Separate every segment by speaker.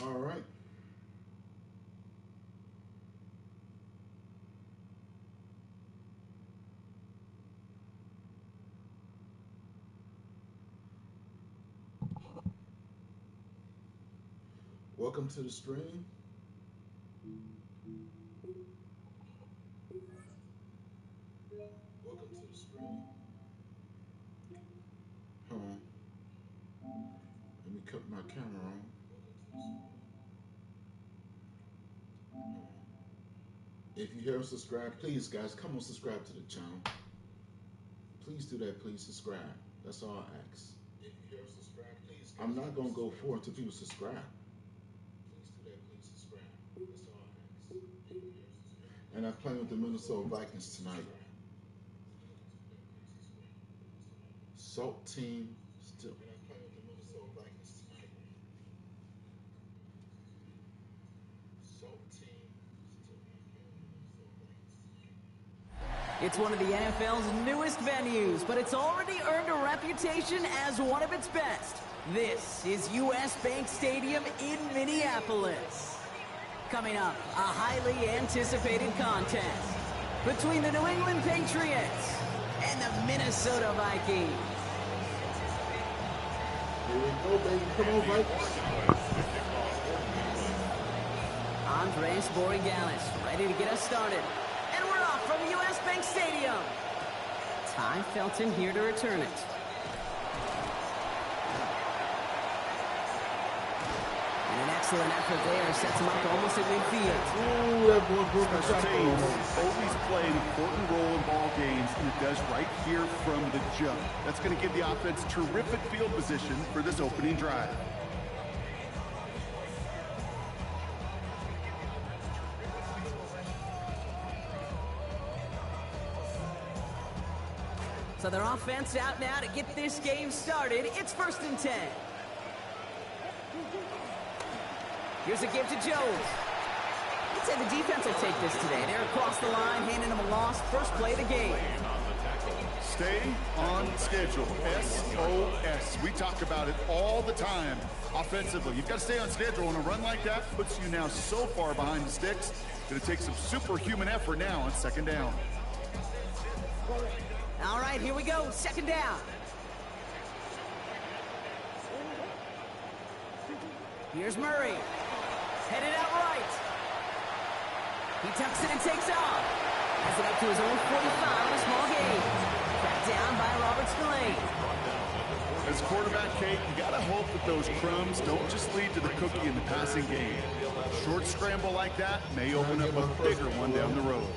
Speaker 1: All right. Welcome to the stream. Welcome to the stream. Hold on. Let me cut my camera on. If you haven't subscribed, please, guys, come on, subscribe to the channel. Please do that. Please subscribe. That's all I ask. If you haven't subscribed, please. I'm not gonna go forward until people subscribe. Please do that. Please subscribe. That's all I ask. And I'm playing with the Minnesota Vikings tonight. Salt team still. And I'm playing with the Minnesota Vikings tonight. Salt team still.
Speaker 2: It's one of the NFL's newest venues, but it's already earned a reputation as one of its best. This is US Bank Stadium in Minneapolis. Coming up, a highly anticipated contest between the New England Patriots and the Minnesota Vikings.
Speaker 1: Here we go, baby. Come on, Vikings.
Speaker 2: Andres Borigalis ready to get us started. And we're off from US Bank Stadium. Ty Felton here to return it. And an excellent effort there sets him up almost at midfield.
Speaker 1: Ooh, that boy broke the
Speaker 3: Special
Speaker 1: shot.
Speaker 3: teams always play an important role in ball games, and it does right here from the jump. That's going to give the offense terrific field position for this opening drive.
Speaker 2: So their offense out now to get this game started. It's 1st and 10. Here's a give to Jones. I'd say the defense will take this today. They're across the line, handing them a loss. First play of the game.
Speaker 3: Stay on schedule. SOS. We talk about it all the time offensively. You've got to stay on schedule, and a run like that puts you now so far behind the sticks. Going to take some superhuman effort now on 2nd down.
Speaker 2: All right, here we go. 2nd down. Here's Murray. Headed out right. He tucks it and takes off. Has it up to his own 45 on a small gain. Tracked down by Robert Spillane.
Speaker 3: As quarterback, Kate, you got to hope that those crumbs don't just lead to the cookie in the passing game. Short scramble like that may open up a bigger one down the road.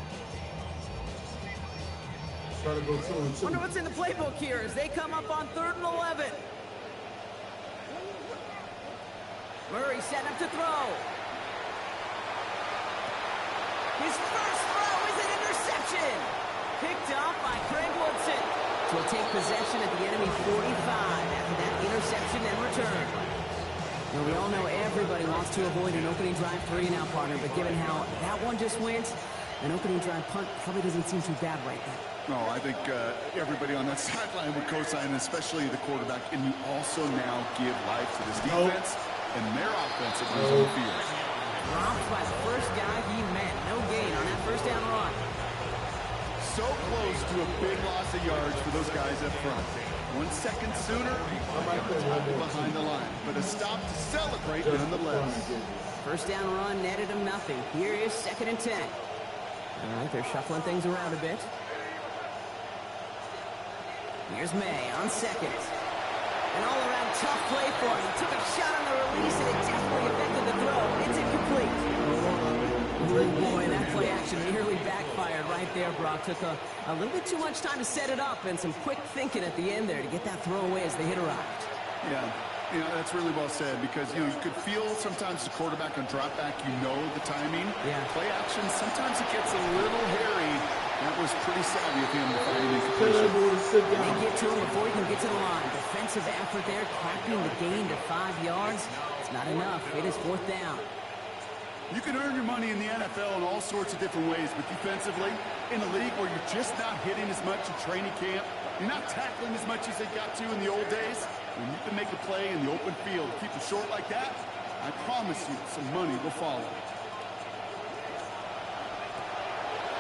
Speaker 1: Try to go 2 and 2.
Speaker 2: Wonder what's in the playbook here as they come up on 3rd and 11. Murray setting up to throw. His first throw is an interception. Picked off by Craig Woodson. So he'll take possession at the enemy 45 after that interception and return. Now, we all know everybody wants to avoid an opening drive 3 now, partner, but given how that one just went, an opening drive punt probably doesn't seem too bad right now.
Speaker 3: No, I think everybody on that sideline would co-sign, especially the quarterback. And you also now give life to this defense and their offensive on the field.
Speaker 2: Dropped by the first guy he met. No gain on that 1st down run.
Speaker 3: So close to a big loss of yards for those guys up front. 1 second sooner, behind the line. But a stop to celebrate nonetheless.
Speaker 2: 1st down run netted him nothing. Here is 2nd and 10. All right, they're shuffling things around a bit. Here's May on 2nd. An all-around tough play for him. He took a shot on the release, and it definitely affected the throw. It's incomplete. Boy, that play action nearly backfired right there, Brock. Took a little bit too much time to set it up and some quick thinking at the end there to get that throw away as the hit arrived.
Speaker 3: Yeah. You know, that's really well said because, you know, you could feel sometimes the quarterback on drop back, you know the timing.
Speaker 2: Yeah.
Speaker 3: Play action, sometimes it gets a little hairy. That was pretty savvy of him to find an incompletion.
Speaker 2: They get to him before he can get to the line. Defensive effort there, capping the gain to 5 yards. It's not enough. It is 4th down.
Speaker 3: You can earn your money in the NFL in all sorts of different ways, but defensively, in a league where you're just not hitting as much in training camp, you're not tackling as much as they got to in the old days, when you can make a play in the open field, keep it short like that, I promise you some money will follow.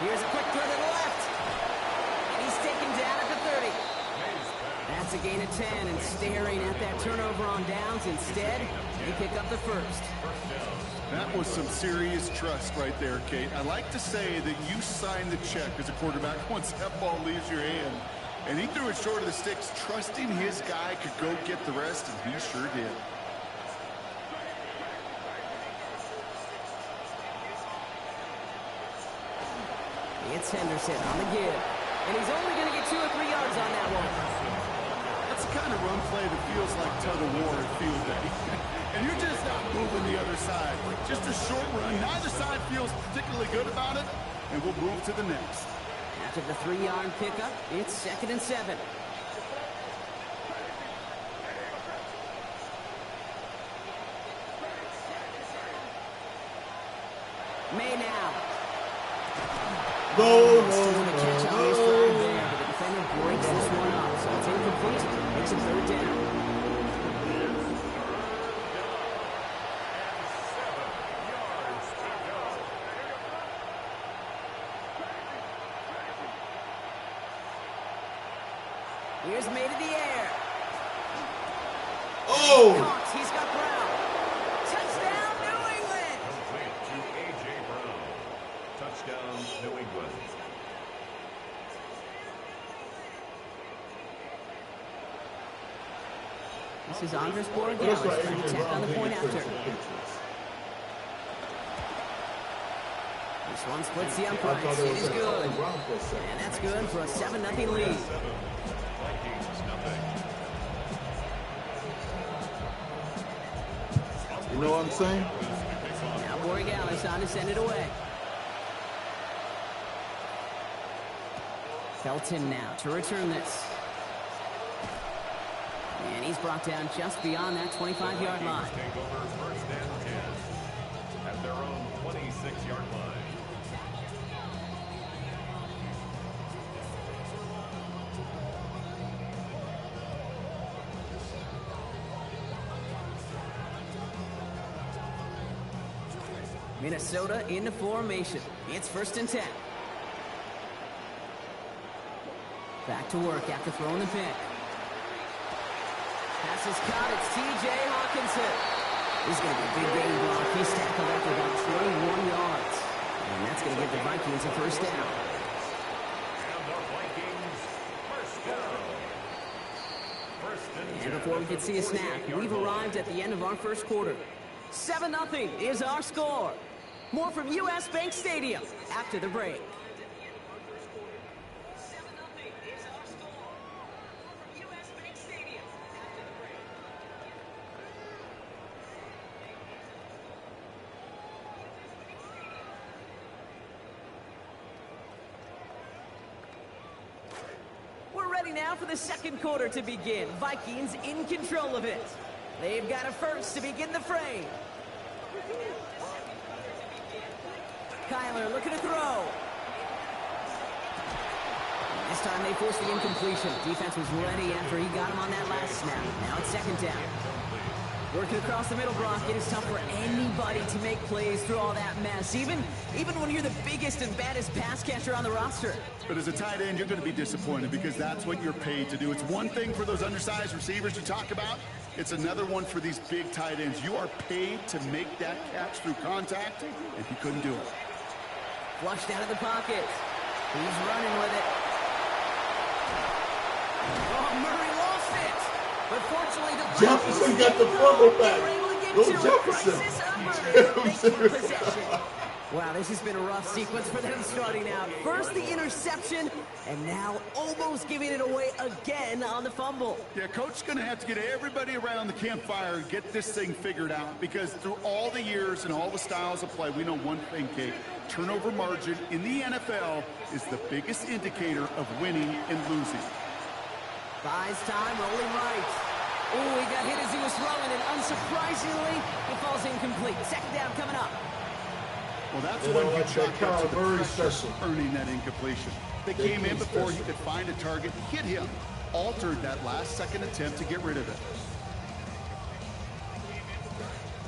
Speaker 2: Here's a quick throw to the left. And he's taken down at the 30. That's a gain of 10, and staring at that turnover on downs. Instead, they pick up the first.
Speaker 3: That was some serious trust right there, Kate. I like to say that you sign the check as a quarterback once that ball leaves your hand. And he threw it short of the sticks, trusting his guy could go get the rest, and he sure did.
Speaker 2: It's Henderson on the give. And he's only going to get 2 or 3 yards on that one.
Speaker 3: That's the kind of run play that feels like tug-of-war at field day. And you're just not moving the other side. Just a short run. Neither side feels particularly good about it, and we'll move to the next.
Speaker 2: After the 3-yard pickup, it's 2nd and 7. May now.
Speaker 1: No.
Speaker 2: The defender breaks this one up, so it's incomplete. Makes it 3rd down. Here's made in the air.
Speaker 1: Oh!
Speaker 2: Caught. He's got Brown. Touchdown, New England.
Speaker 4: Complete to A.J. Brown. Touchdown, New England.
Speaker 2: This is Andres Borregales trying to tack on the point after. This one splits the uprights. It is good. And that's good for a 7-0 lead.
Speaker 1: You know what I'm saying?
Speaker 2: Now Borregales on to send it away. Felton now to return this. And he's brought down just beyond that 25-yard line.
Speaker 4: Take over 1st and 10 at their own 26-yard line.
Speaker 2: Minnesota into formation. It's 1st and 10. Back to work after throwing the pick. Pass is caught. It's T.J. Hawkinson. This is going to be a big game block. He's tackled up for about 21 yards. And that's going to give the Vikings a 1st down.
Speaker 4: And the Vikings, 1st down. 1st and 10.
Speaker 2: And before we can see a snap, we've arrived at the end of our 1st quarter. 7-0 is our score. More from U.S. Bank Stadium after the break. We're ready now for the 2nd quarter to begin. Vikings in control of it. They've got a first to begin the frame. Kyler looking to throw. This time they forced the incompletion. Defense was ready after he got him on that last snap. Now it's 2nd down. Working across the middle, Brock. It is tough for anybody to make plays through all that mess, even when you're the biggest and baddest pass catcher on the roster.
Speaker 3: But as a tight end, you're going to be disappointed because that's what you're paid to do. It's one thing for those undersized receivers you talk about. It's another one for these big tight ends. You are paid to make that catch through contact, and he couldn't do it.
Speaker 2: Flushed out of the pocket. He's running with it. Oh, Murray lost it. But fortunately, the
Speaker 1: Jefferson got the fumble back.
Speaker 2: Go Jefferson. Wow, this has been a rough sequence for them starting out. First the interception, and now almost giving it away again on the fumble.
Speaker 3: Yeah, Coach's going to have to get everybody around the campfire and get this thing figured out, because through all the years and all the styles of play, we know one thing, Kate. Turnover margin in the NFL is the biggest indicator of winning and losing.
Speaker 2: Buys time, rolling right. Oh, he got hit as he was throwing, and unsurprisingly, it falls incomplete. Second down coming up.
Speaker 3: Well, that's when you chalk up to the pressure
Speaker 1: special.
Speaker 3: earning that incompletion. They came in before he could find a target, hit him, altered that last-second attempt to get rid of it.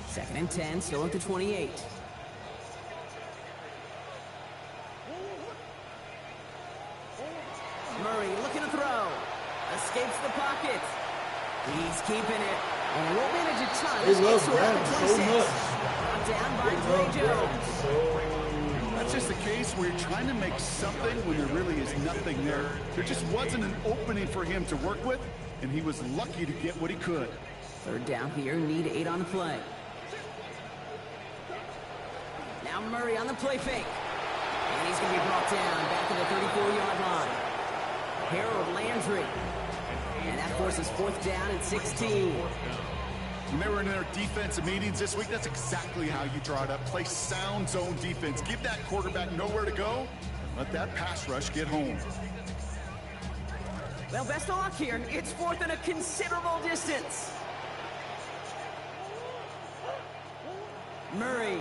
Speaker 2: Second and 10, still at the 28. Murray looking to throw. Escapes the pocket. He's keeping it. And won't manage a ton.
Speaker 1: They love Brown so much.
Speaker 2: Down by Trey Jones.
Speaker 3: That's just the case where you're trying to make something when there really is nothing there. There just wasn't an opening for him to work with, and he was lucky to get what he could.
Speaker 2: Third down here, need 8 on the play. Now Murray on the play fake. And he's going to be brought down back at the 34-yard line. Harold Landry. And that forces fourth down and 16.
Speaker 3: When they were in their defensive meetings this week, that's exactly how you draw it up. Play sound zone defense. Give that quarterback nowhere to go. Let that pass rush get home.
Speaker 2: Well, best of luck here. It's fourth and a considerable distance. Murray.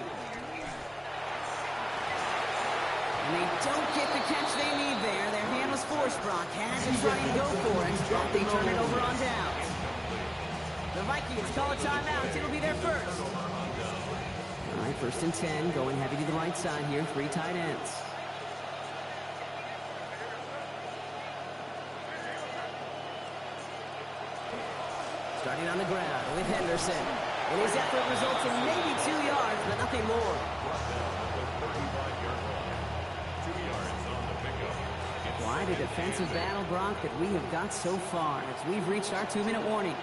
Speaker 2: And they don't get the catch they need there. Their hand was forced. Brock had to try and go for it, but they turn it over on down. The Vikings call a timeout. It'll be their first. All right, first and 10, going heavy to the right side here. 3 tight ends. Starting on the ground with Henderson. And his effort results in maybe 2 yards, but nothing more. Quite a defensive battle, Brock, that we have got so far as we've reached our 2-minute warning.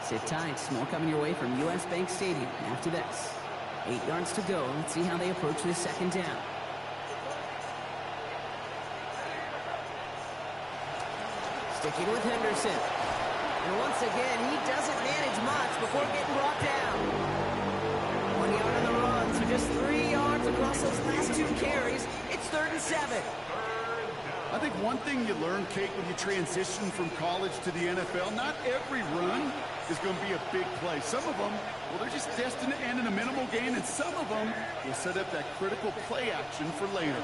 Speaker 2: Sit tight. More coming your way from U.S. Bank Stadium after this. 8 yards to go. Let's see how they approach this second down. Sticking with Henderson. And once again, he doesn't manage much before getting brought down. 1 yard on the run, so just 3 yards across those last 2 carries. It's 3rd and 7.
Speaker 3: I think one thing you learn, Kate, when you transition from college to the NFL, not every run is going to be a big play. Some of them, well, they're just destined to end in a minimal gain, and some of them will set up that critical play action for later.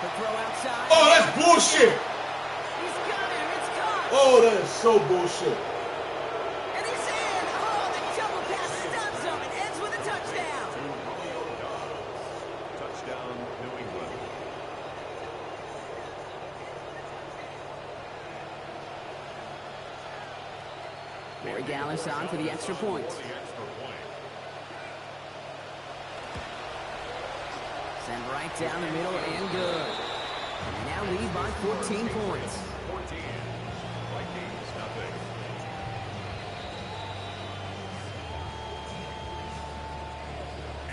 Speaker 2: The throw outside.
Speaker 1: Oh, that's bullshit.
Speaker 2: He's got him. It's caught.
Speaker 1: Oh, that is so bullshit.
Speaker 2: And he's in. Oh, the double pass stuns him and ends with a touchdown.
Speaker 4: Touchdown, New England.
Speaker 2: Corey Gallis on for the extra point. Send right down the middle and good. And now lead by 14 points.
Speaker 4: 14. Vikings, nothing.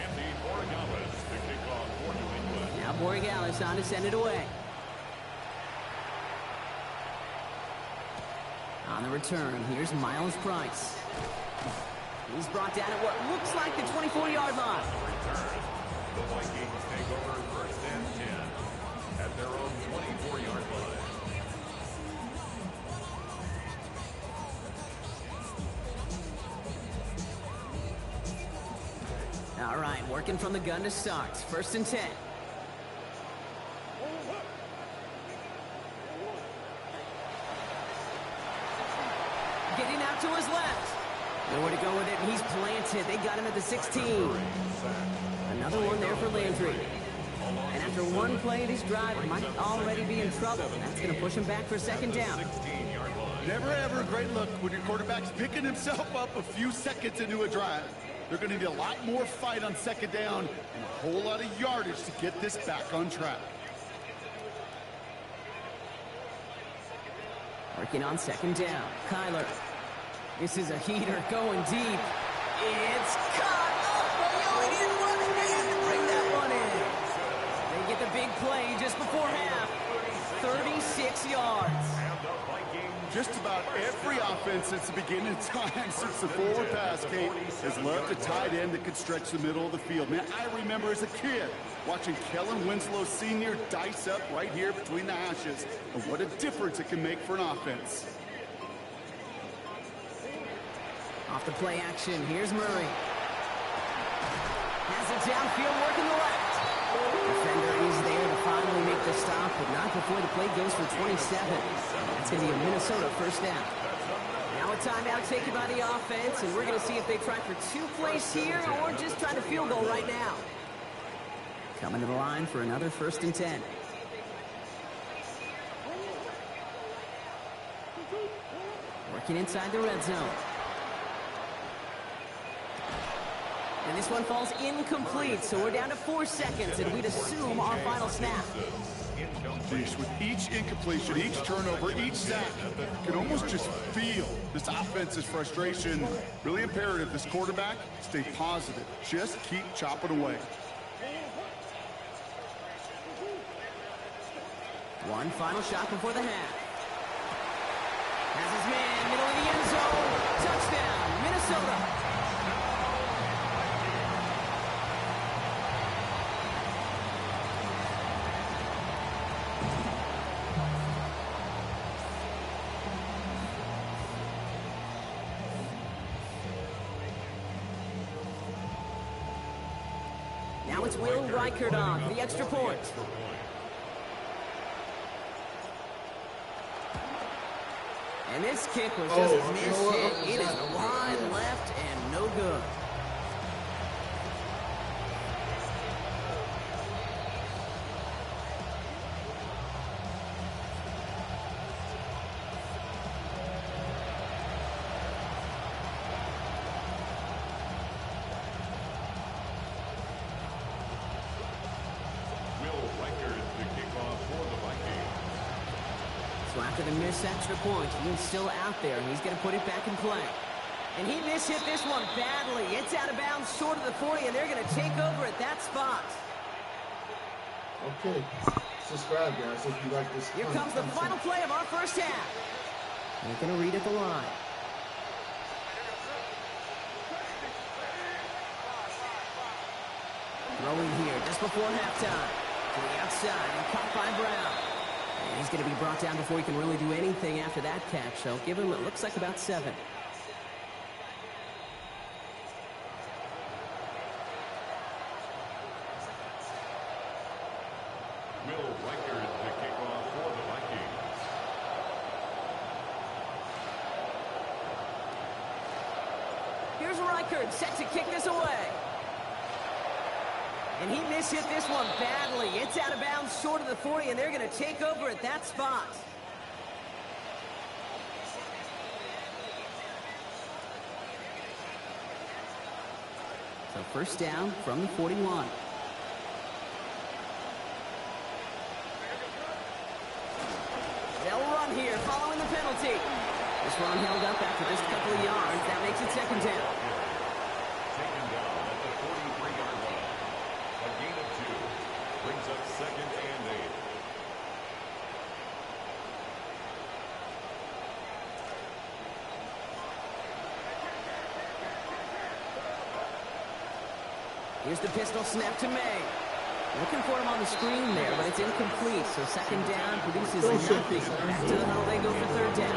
Speaker 4: Andy Borregales, the kickoff for New England.
Speaker 2: Now Borregales on to send it away. On the return, here's Miles Price. He's brought down at what looks like the 24-yard line.
Speaker 4: The Vikings take over first and 10 at their own 24-yard line.
Speaker 2: All right, working from the gun to start. First and 10. Getting out to his left. Nowhere to go with it, and he's planted. They got him at the 16. Another one there for Landry. And after one play of his drive, he might already be in trouble. That's going to push him back for second down.
Speaker 3: Never ever a great look when your quarterback's picking himself up a few seconds into a drive. They're going to need a lot more fight on second down and a whole lot of yardage to get this back on track.
Speaker 2: Working on second down. Kyler. This is a heater going deep. It's caught. Oh, he didn't run it. They had to bring that one in. They get the big play just before half. 36 yards.
Speaker 3: Just about every offense since the beginning of time, since the forward pass, Kate, has loved a tight end that could stretch the middle of the field. Man, I remember as a kid watching Kellen Winslow Sr. dice up right here between the hashes, and what a difference it can make for an offense.
Speaker 2: Off the play action, here's Murray. Has it downfield, working the left. Defender is there to finally make the stop, but not before the play goes for 27. That's going to be a Minnesota first down. Now a timeout taken by the offense, and we're going to see if they try for 2 plays here or just try to field goal right now. Coming to the line for another 1st and 10. Working inside the red zone. And this one falls incomplete, so we're down to 4 seconds, and we'd assume our final snap.
Speaker 3: With each incompletion, each turnover, each sack, you can almost just feel this offense's frustration. Really imperative, this quarterback, stay positive. Just keep chopping away.
Speaker 2: One final shot before the half. Has his man, middle of the end zone. Touchdown, Minnesota. Now it's Will Reichert on for the extra point. And this kick was just a miss hit. It is wide left and no good. After the missed extra point, he's still out there. He's going to put it back in play. And he mishit this one badly. It's out of bounds short of the 40, and they're going to take over at that spot.
Speaker 1: Okay. Subscribe, guys, if you like this.
Speaker 2: Here comes the final play of our first half. They're going to read at the line. Throwing here just before halftime. To the outside and caught by Brown. And he's going to be brought down before he can really do anything after that catch. So give him, it looks like about 7.
Speaker 4: Will Reichert the kickoff for the Vikings.
Speaker 2: Here's Reichert set to kick this away. And he mishit this one badly. It's out of bounds short of the 40, and they're going to take over at that spot. So first down from the 41. They'll run here following the penalty. This run held up after just a couple of yards. That makes it second down.
Speaker 4: Taken down at the 43-yard line. A gain of 2 brings up 2nd and 8.
Speaker 2: Here's the pistol snap to May. Looking for him on the screen there, but it's incomplete. So second down produces nothing. Back to the huddle they go for third down.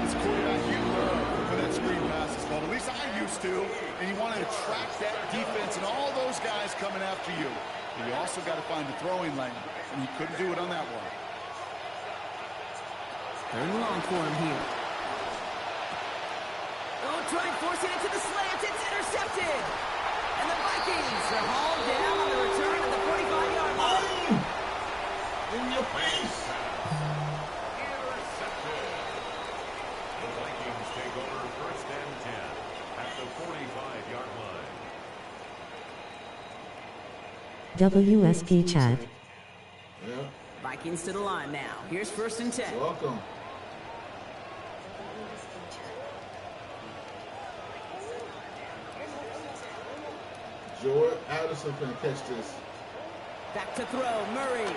Speaker 3: It's quarterback you love when that screen pass is called. At least I used to. And you want to attract that defense and all those guys coming after you. And you also got to find the throwing lane. And you couldn't do it on that one.
Speaker 2: Third and long for him here. Oh, trying forcing it to the slant. It's intercepted. And the Vikings are hauled down on the return at the 45-yard line.
Speaker 1: In your face.
Speaker 4: Intercepted. The Vikings take over 1st and 10 at the 45-yard line.
Speaker 5: WSP chat.
Speaker 1: Yeah.
Speaker 2: Vikings to the line now. Here's 1st and 10.
Speaker 1: Welcome. Jordan Addison can catch this.
Speaker 2: Back to throw. Murray.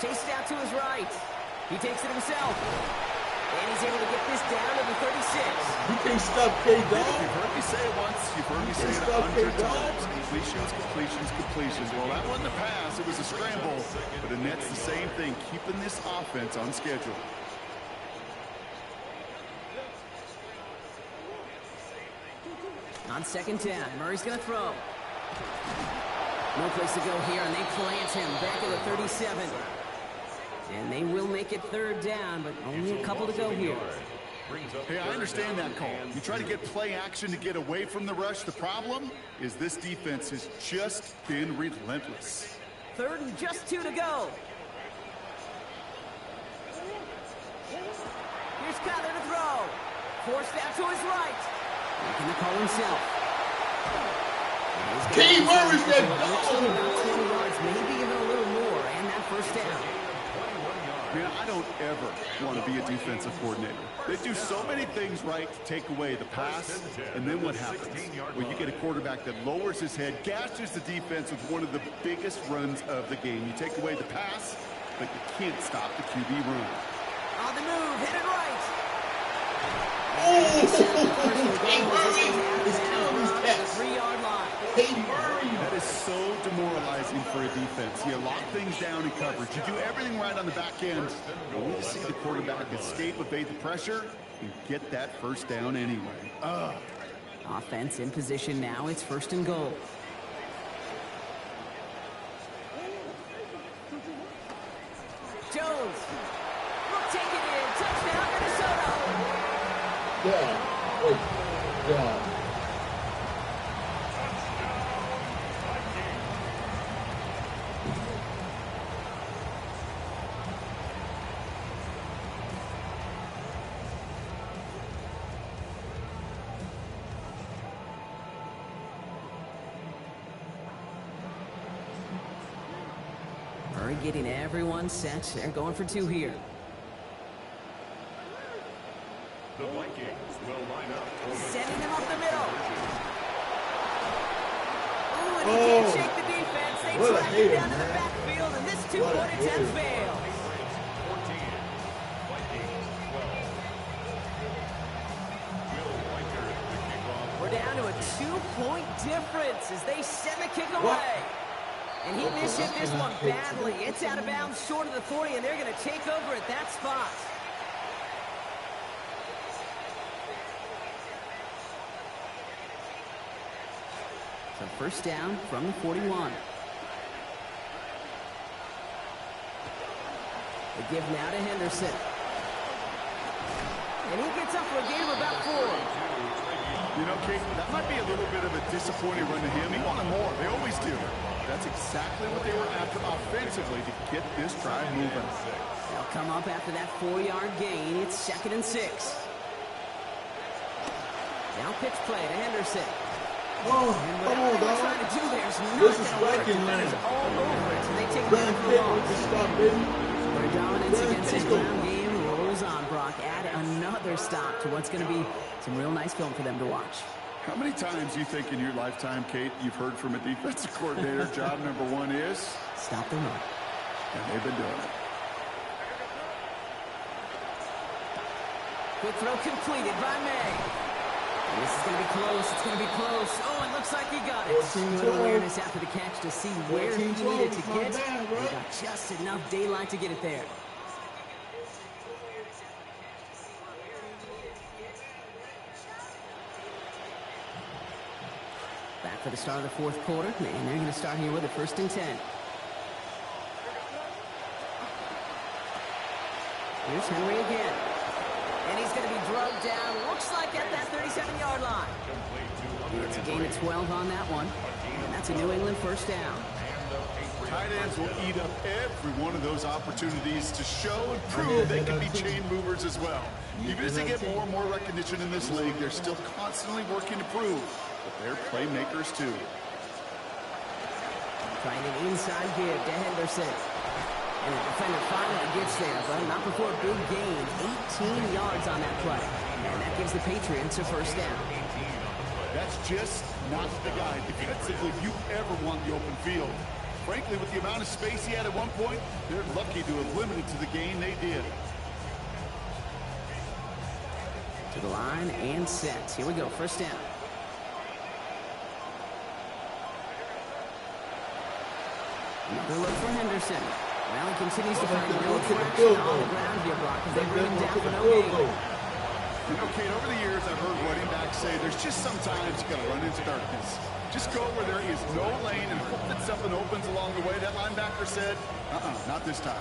Speaker 2: Chased out to his right. He takes it himself. And he's able to get this down to the 36.
Speaker 1: You can't stop K-Dog.
Speaker 3: You've heard me say it once. You've heard me say it 100 times. Completions, completions, completions. Well, that wasn't a pass. It was a scramble. But Annette's the same thing, keeping this offense on schedule.
Speaker 2: On second down, Murray's going to throw. No place to go here, and they plant him back at the 37. And they will make it third down, but only a couple to go here.
Speaker 3: Hey, I understand that call. You try to get play action to get away from the rush. The problem is this defense has just been relentless.
Speaker 2: Third and just 2 to go. Here's Kyler to throw. Forced out to his right. Making the call himself.
Speaker 1: King Murray's that
Speaker 2: dog. 20 yards, maybe even a little more, and that first down.
Speaker 3: Man, I don't ever want to be a defensive coordinator. They do so many things right to take away the pass, and then what happens? Well, you get a quarterback that lowers his head, gashes the defense with one of the biggest runs of the game. You take away the pass, but you can't stop the QB run.
Speaker 2: On the move, headed right.
Speaker 1: King Murray is killing these cats.
Speaker 2: 3-yard line.
Speaker 1: King Murray.
Speaker 3: That is so demoralizing for a defense. You lock things down in coverage. You do everything right on the back end. Only to see the quarterback escape, evade the pressure, and get that first down anyway.
Speaker 2: Offense in position now. It's first and goal. Jones. Will take it in. Touchdown, Minnesota.
Speaker 1: God. Oh, God.
Speaker 2: Murray getting everyone set. They're going for 2 here.
Speaker 4: The Vikings will line up.
Speaker 2: Sending him up the middle. Ooh, and he can't shake the defense. They track him down to the backfield, and this 2-point attempt fails.
Speaker 4: 14. Vikings 12.
Speaker 2: We're down to a 2-point difference as they send the kick away. And he mishit this one badly. It's out of bounds short of the 40, and they're going to take over at that spot. So first down from the 41. They give now to Henderson. And he gets up for a gain of about 4.
Speaker 3: You know, Kate, that might be a little bit of a disappointing run to him. He wanted more. They always do. That's exactly what they were after offensively to get this drive moving.
Speaker 2: They'll come up after that 4-yard gain. It's second and 6. Now pitch play to Henderson.
Speaker 1: Oh,
Speaker 2: And
Speaker 1: come on,
Speaker 2: whatever they're
Speaker 1: dog.
Speaker 2: trying to do there is not
Speaker 1: This is
Speaker 2: going to work.
Speaker 1: working, man.
Speaker 2: It's all over it, and they take
Speaker 1: Grand
Speaker 2: it for
Speaker 1: pick
Speaker 2: loss.
Speaker 1: with the stop, baby.
Speaker 2: Their dominance
Speaker 1: Grand
Speaker 2: against this
Speaker 1: pick.
Speaker 2: ground game rolls on, Brock. Add another stop to what's going to be some real nice film for them to watch.
Speaker 3: How many times do you think in your lifetime, Kate, you've heard from a defensive coordinator, job number 1 is?
Speaker 2: Stop the run.
Speaker 3: And they've been doing it.
Speaker 2: Quick throw completed by May. And this is going to be close. It's going to be close. Oh, it looks like he got it.
Speaker 1: 14-12.
Speaker 2: Good awareness after the catch to see where he
Speaker 1: 14-12.
Speaker 2: needed to
Speaker 1: It's not
Speaker 2: get.
Speaker 1: bad, bro.
Speaker 2: He got just enough daylight to get it there. Back for the start of the 4th quarter, and they're going to start here with a 1st and 10. Here's Henry again. And he's going to be drugged down, looks like at that 37-yard line. It's a gain of 12 on that one, and that's a New England first down.
Speaker 3: Tight ends will eat up every one of those opportunities to show and prove they can be chain movers as well. Even as they get more and more recognition in this league, they're still constantly working to prove that they're playmakers too.
Speaker 2: Trying an inside give to Henderson. And the defender finally gets there, but not before a big gain. 18 yards on that play. And that gives the Patriots a first down.
Speaker 3: That's just not the guy defensively you ever want the open field. Frankly, with the amount of space he had at one point, they're lucky to have limited to the gain they did.
Speaker 2: To the line and set. Here we go, first down. Another look for Henderson. Well, he continues to find no traction on the ground here, Brock, as they bring him down for no gain.
Speaker 3: You know, Kate, over the years, I've heard running backs say there's just sometimes you got to run into darkness. Just go where there is no lane and hope that something opens along the way. That linebacker said, not this time.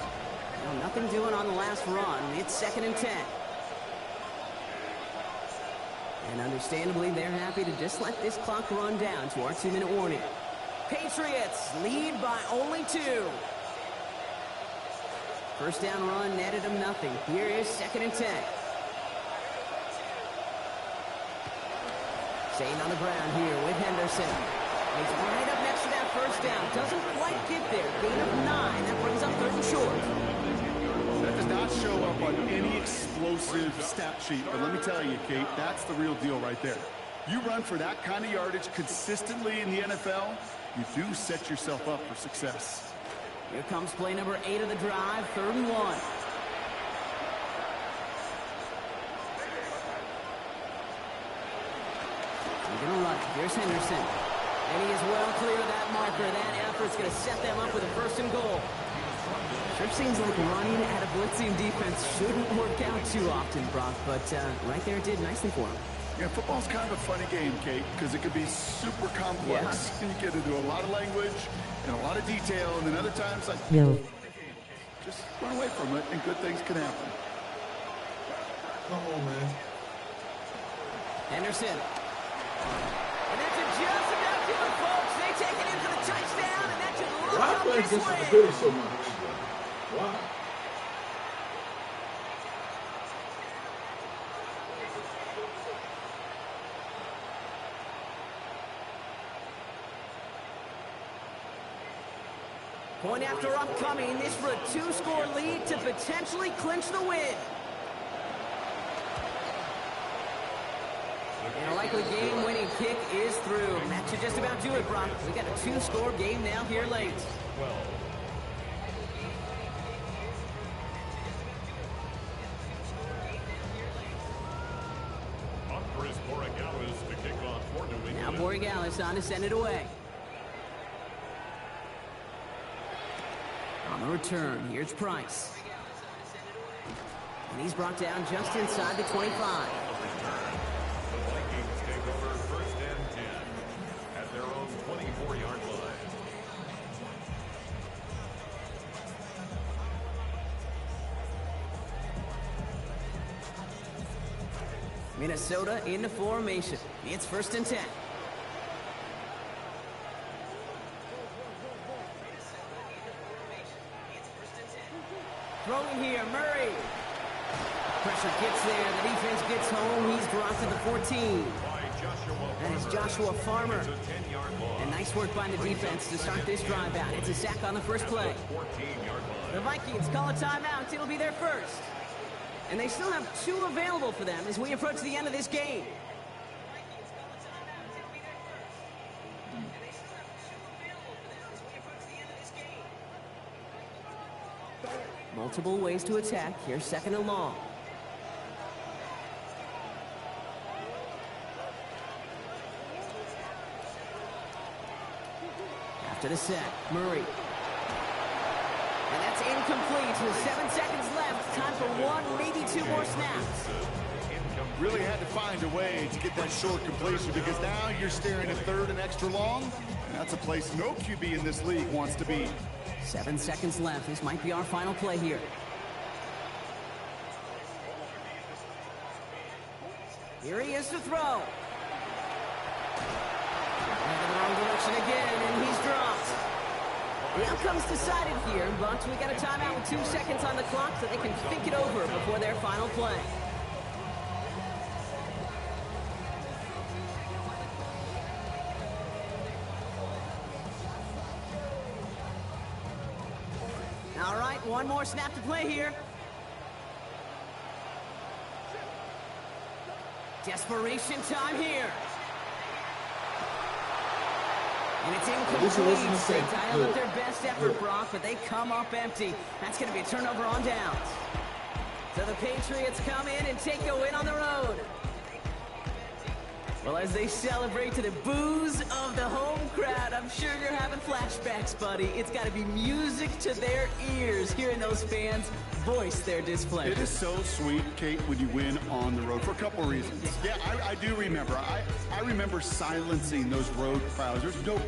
Speaker 2: Well, nothing doing on the last run. It's 2nd and 10. And understandably, they're happy to just let this clock run down to our 2-minute warning. Patriots lead by only 2. First down run netted them nothing. Here is 2nd and 10. Staying on the ground here with Henderson. He's right up next to that first down. Doesn't quite get there. Gain of 9. That brings up 3rd and short.
Speaker 3: That does not show up on any explosive stat sheet. But let me tell you, Kate, that's the real deal right there. You run for that kind of yardage consistently in the NFL, you do set yourself up for success.
Speaker 2: Here comes play number 8 of the drive, 3rd and 1. Gonna run it. Here's Henderson. And he is well clear of that marker. That effort's going to set them up with a 1st and goal. Sure seems like running at a blitzing defense shouldn't work out too often, Brock, but right there it did nicely for him.
Speaker 3: Yeah, football's kind of a funny game, Kate, because it could be super complex. Yeah. You get into a lot of language and a lot of detail, and then other times, like, just run away from it, and good things can happen.
Speaker 1: Come on, man.
Speaker 2: Henderson. And that's just about do it, folks. They take it in for the touchdown, and that should look up this way.
Speaker 1: So much. Why?
Speaker 2: Point after upcoming. This for a 2-score lead to potentially clinch the win. And a likely game-winning kick is through. That should just about do it, Brock. We got a 2-score game now here late. Now Borregales on to send it away. On the return, here's Price. And he's brought down just inside the 25. Minnesota into formation. It's 1st and 10. Throwing here, Murray. Pressure gets there. The defense gets home. He's brought to the 14. That is Joshua Farmer. And nice work by the defense to start this drive out. It's a sack on the first play. The Vikings call a timeout. It'll be their first. And they still have 2 available for them as we approach the end of this game. Multiple ways to attack. Here's 2nd and long. After the set, Murray. And that's incomplete with 7 seconds left. Time for 1, maybe 2 more snaps.
Speaker 3: Really had to find a way to get that short completion because now you're staring at 3rd and extra long. And that's a place no QB in this league wants to be.
Speaker 2: 7 seconds left. This might be our final play here. Here he is to throw. And in the wrong direction again, and he's dropped. The outcome's decided here, but we got a timeout with 2 seconds on the clock so they can think it over before their final play. All right, 1 more snap to play here. Desperation time here. And it's incomplete. They dialed up their best effort, Brock, but they come up empty. That's going to be a turnover on downs. So the Patriots come in and take a win on the road. Well, as they celebrate to the boos of the home crowd, God, I'm sure you're having flashbacks, buddy. It's got to be music to their ears hearing those fans voice their displeasure.
Speaker 3: It is so sweet, Kate, when you win on the road for a couple reasons. Yeah, I do remember. I remember silencing those road crowds. There's no...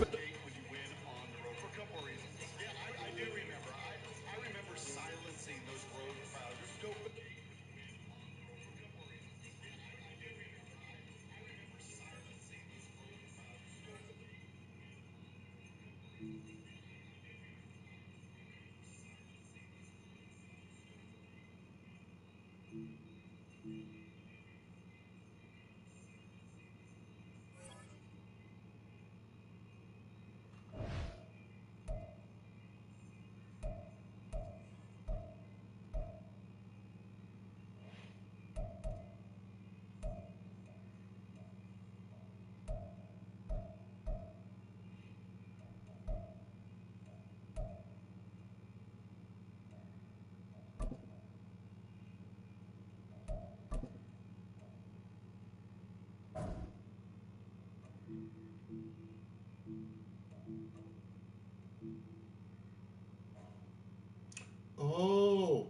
Speaker 1: Oh.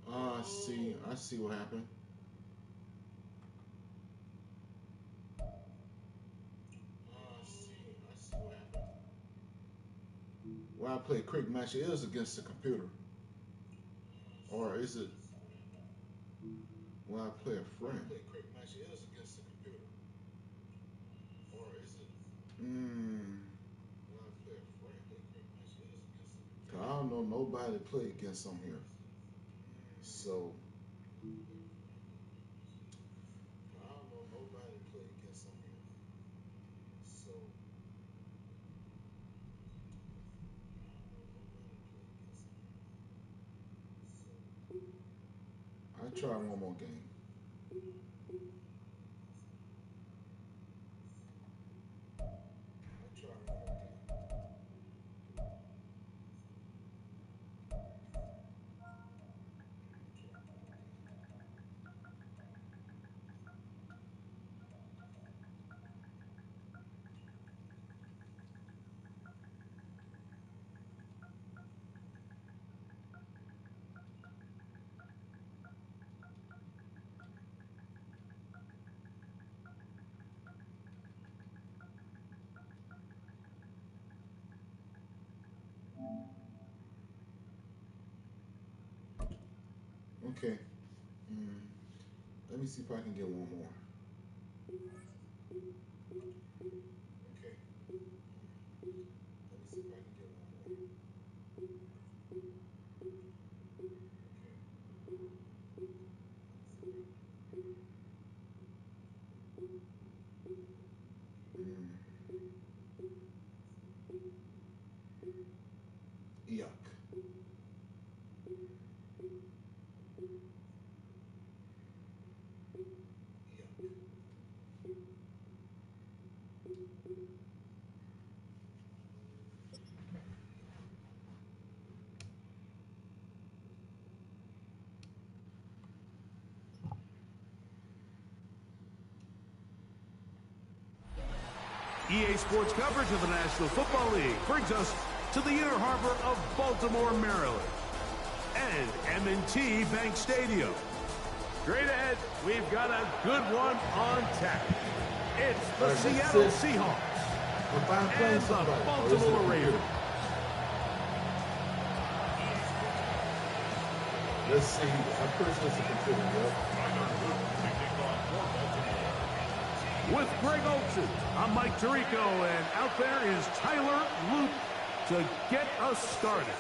Speaker 1: I see what happened. I see what happened. When I play a cricket match, it is against the computer. Or is it when I play a friend? Hmm. 'Cause I don't know nobody play against them here. So I don't know nobody play against them here. So I try one more game. I try one more game. Okay. Mm. Let me see if I can get one more. Okay. Let me see if I can get one more. Mm. Yuck.
Speaker 5: EA Sports coverage of the National Football League brings us to the inner harbor of Baltimore, Maryland, and M&T Bank Stadium. Straight ahead, we've got a good one on tap. It's the Seattle Seahawks and the Baltimore Ravens.
Speaker 1: Let's see. I'm pretty sure it's a computer, yeah.
Speaker 5: With Greg Olson, I'm Mike Tirico, and out there is Tyler Loop to get us started.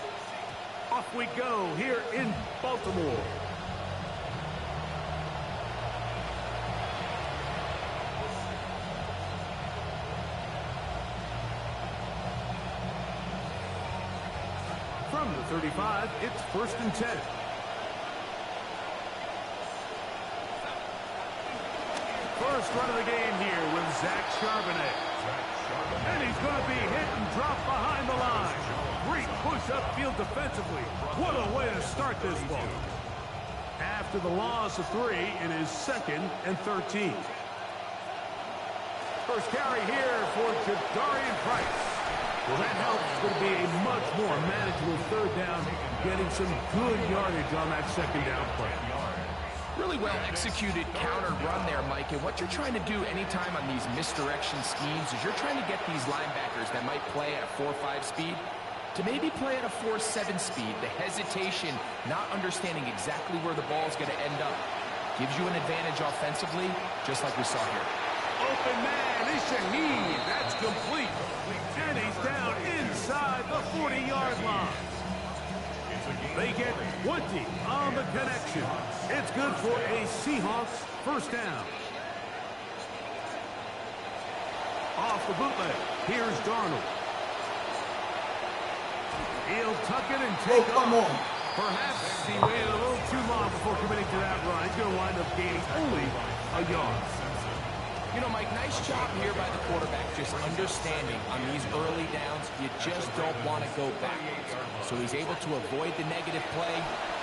Speaker 5: Off we go here in Baltimore. From the 35, it's 1st and 10. First run of the game here with Zach Charbonnet. And he's going to be hit and dropped behind the line. Great push upfield defensively. What a way to start this ball. After the loss of 3, it is 2nd and 13. First carry here for Jadarian Price. Well, that helps. It's going to be a much more manageable 3rd down, getting some good yardage on that 2nd down play.
Speaker 6: Really well executed counter run there, Mike. And what you're trying to do anytime on these misdirection schemes is you're trying to get these linebackers that might play at a 4.5 speed to maybe play at a 4.7 speed. The hesitation, not understanding exactly where the ball is going to end up, gives you an advantage offensively, just like we saw here.
Speaker 5: Open man is Shaheed. That's complete. And he's down inside the 40-yard line. They get 20 on the connection. It's good for a Seahawks 1st down. Off the bootleg, here's Darnold. He'll tuck it and take off. Perhaps he waited a little too long before committing to that run. He's going to wind up gaining only a yard.
Speaker 6: You know, Mike, nice job here by the quarterback, just understanding on these early downs, you just don't want to go backwards. So he's able to avoid the negative play,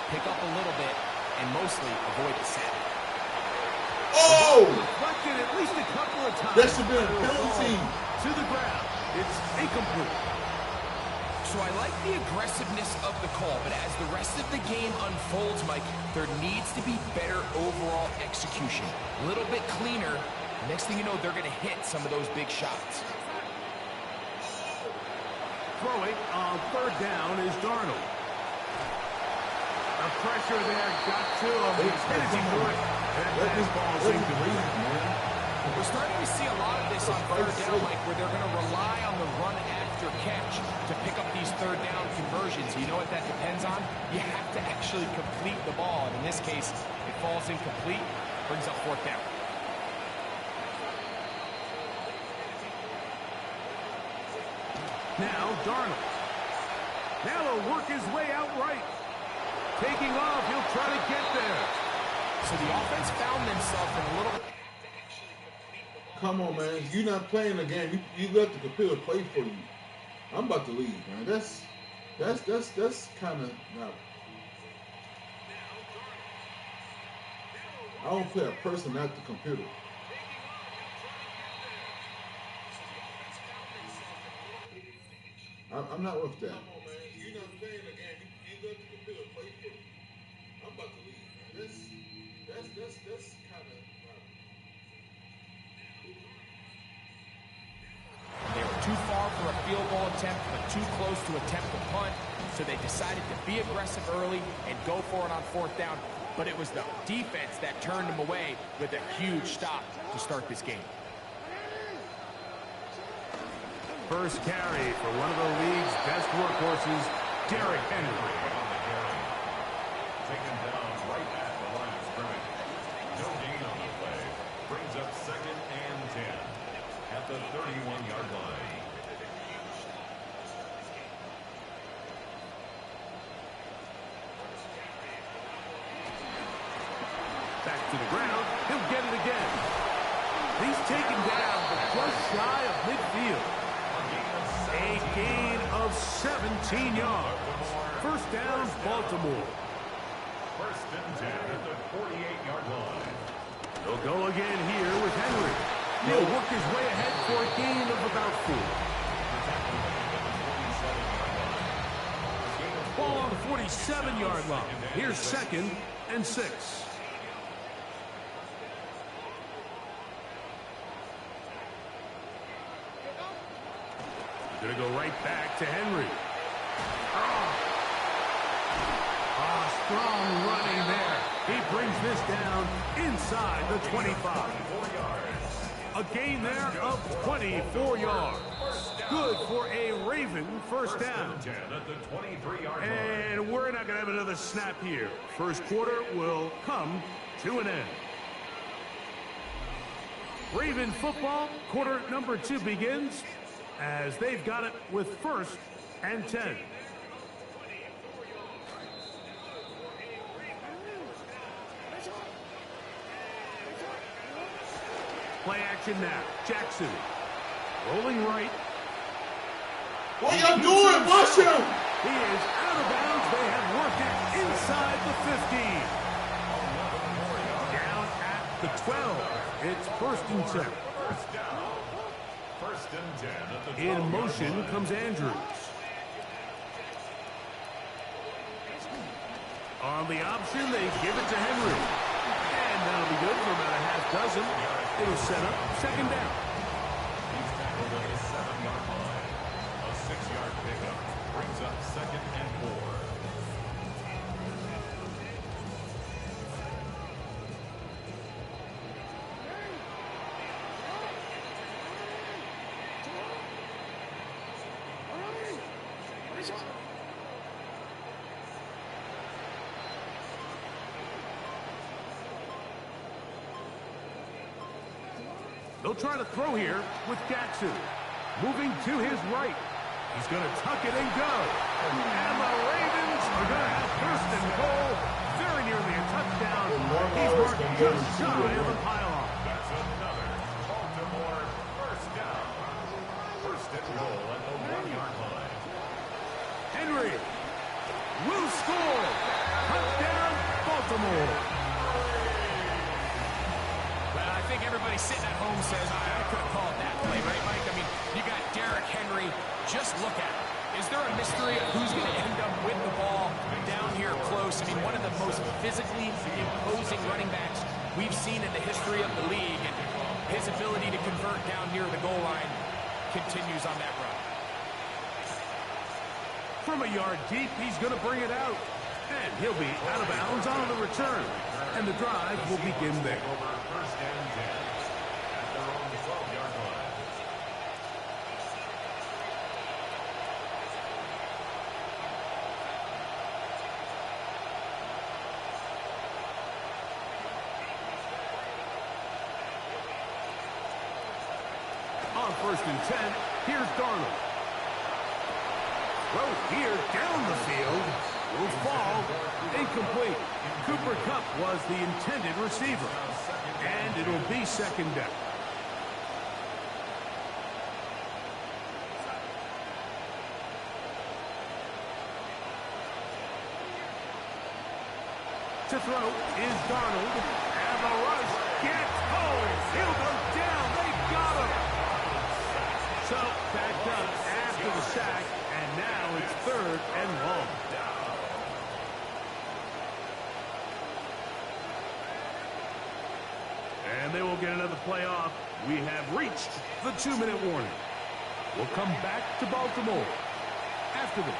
Speaker 6: pick up a little bit, and mostly avoid the sack.
Speaker 5: Oh! Deflected at least a couple of times.
Speaker 1: That should be a penalty.
Speaker 5: To the ground. It's incomplete.
Speaker 6: So I like the aggressiveness of the call, but as the rest of the game unfolds, Mike, there needs to be better overall execution. A little bit cleaner. Next thing you know, they're going to hit some of those big shots.
Speaker 5: Throwing on 3rd down is Darnold. The pressure there got to him. He's finishing for it. That ball seems to read, man.
Speaker 6: We're starting to see a lot of this on 3rd down, Mike, where they're going to rely on the run after catch to pick up these 3rd down conversions. You know what that depends on? You have to actually complete the ball. And in this case, it falls incomplete, brings up 4th down.
Speaker 5: Now Darnold. Now he'll work his way out right. Taking off, he'll try to get there.
Speaker 6: So the offense found themselves in a little...
Speaker 1: Come on, man. You're not playing the game. You let the computer play for you. I'm about to leave, man. That's kind of not... I don't play a person, not the computer. I'm not with that. Come on, man. You're not playing the game. You let the computer play for you. I'm about to leave, man. That's kind of...
Speaker 6: They were too far for a field goal attempt, but too close to attempt a punt. So they decided to be aggressive early and go for it on 4th down. But it was the defense that turned them away with a huge stop to start this game.
Speaker 5: First carry for one of the league's best workhorses, Derrick Henry.
Speaker 4: Taken down right at the line of scrimmage. No gain on the play. Brings up 2nd and 10 at the 31-yard line.
Speaker 5: Back to the ground. He'll get it again. He's taken down, but just shy of midfield. A gain of 17 yards. 1st down, Baltimore.
Speaker 4: 1st and 10 at the 48-yard line.
Speaker 5: They'll go again here with Henry. He'll work his way ahead for a gain of about 4. Ball on the 47-yard line. Here's 2nd and 6. Going to go right back to Henry. Strong running there. He brings this down inside the 25. A gain there of 24 yards. Good for a Raven 1st down. And we're not going to have another snap here. 1st quarter will come to an end. Raven football, quarter number 2 begins as they've got it with 1st and 10. Play action now. Jackson rolling right.
Speaker 1: What y'all doing? Watch him!
Speaker 5: He is out of bounds. They have worked it inside the 15. the 12. It's 1st and 10.
Speaker 4: First down. 1st and 10 at the 12.
Speaker 5: In motion comes Andrews. On the option, they give it to Henry. And that'll be good for about a half dozen. It'll set up 2nd down.
Speaker 4: He's tackled at the 7-yard line. A 6-yard pickup brings up 2nd and 4.
Speaker 5: They'll try to throw here with Jackson. Moving to his right. He's going to tuck it and go. And the Ravens are going to have 1st and goal. Very nearly a touchdown. He's marked just shy of the pylon.
Speaker 4: That's another Baltimore 1st down. 1st and goal at the 1-yard line.
Speaker 5: Henry will score. Touchdown, Baltimore.
Speaker 6: Well, I think everybody sitting at home says, I could have called that play, right, Mike? I mean, you got Derrick Henry. Just look at it. Is there a mystery of who's going to end up with the ball down here close? I mean, one of the most physically imposing running backs we've seen in the history of the league. And his ability to convert down near the goal line continues on that run.
Speaker 5: From a yard deep, he's going to bring it out. And he'll be out of bounds on the return. And the drive will begin there.
Speaker 4: Over 1st and 10 at their own 12-yard line.
Speaker 5: On 1st and 10, here's Darnold. Throw here down the field. Will fall. Incomplete. Cooper Kupp was the intended receiver. And it'll be 2nd down. To throw is Darnold. And the rush gets home. He'll go down. They got him. So backed up after the sack. And now it's 3rd and long. And they will get another play off. We have reached the 2-minute warning. We'll come back to Baltimore after this.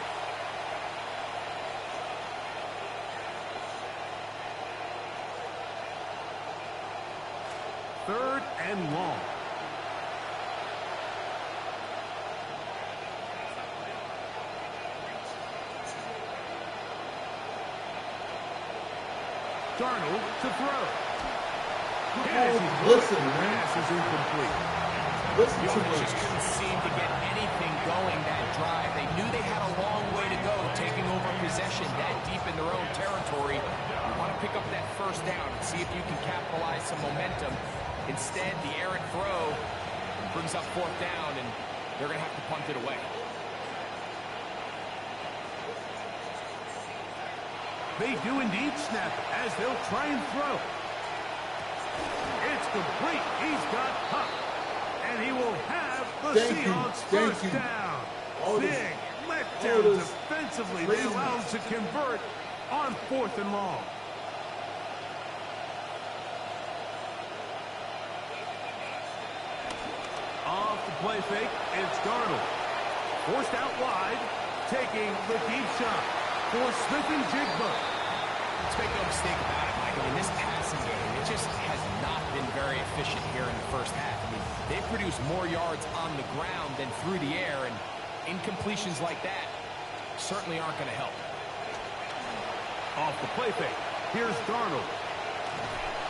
Speaker 5: Third and long. Darnold to throw.
Speaker 1: Listen, man.
Speaker 5: Pass is incomplete.
Speaker 1: Listen
Speaker 6: The
Speaker 1: to
Speaker 6: offense
Speaker 1: me.
Speaker 6: just couldn't seem to get anything going that drive. They knew they had a long way to go taking over possession that deep in their own territory. You want to pick up that 1st down and see if you can capitalize some momentum. Instead, the errant throw brings up 4th down, and they're going to have to punt it away.
Speaker 5: They do indeed snap as they'll try and throw. It's complete. He's got Kupp. And he will have the Seahawks 1st down. Big letdown defensively. They allow him to convert on 4th and long. Off the play fake, it's Darnold. Forced out wide, taking the deep shot for Smith-Njigba.
Speaker 6: Let's make no mistake about it, Michael. In this passing game, it just has not been very efficient here in the 1st half. I mean, they produce more yards on the ground than through the air, and incompletions like that certainly aren't going to help.
Speaker 5: Off the play fake, here's Darnold.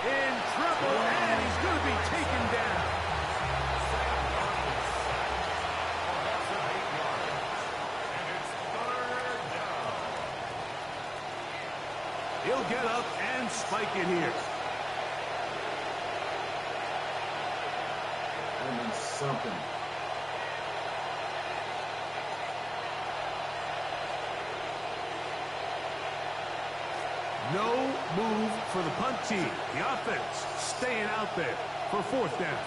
Speaker 5: In trouble, and he's going to be taken down. He'll get up and spike it here.
Speaker 1: I mean, something.
Speaker 5: No move for the punt team. The offense staying out there for 4th down.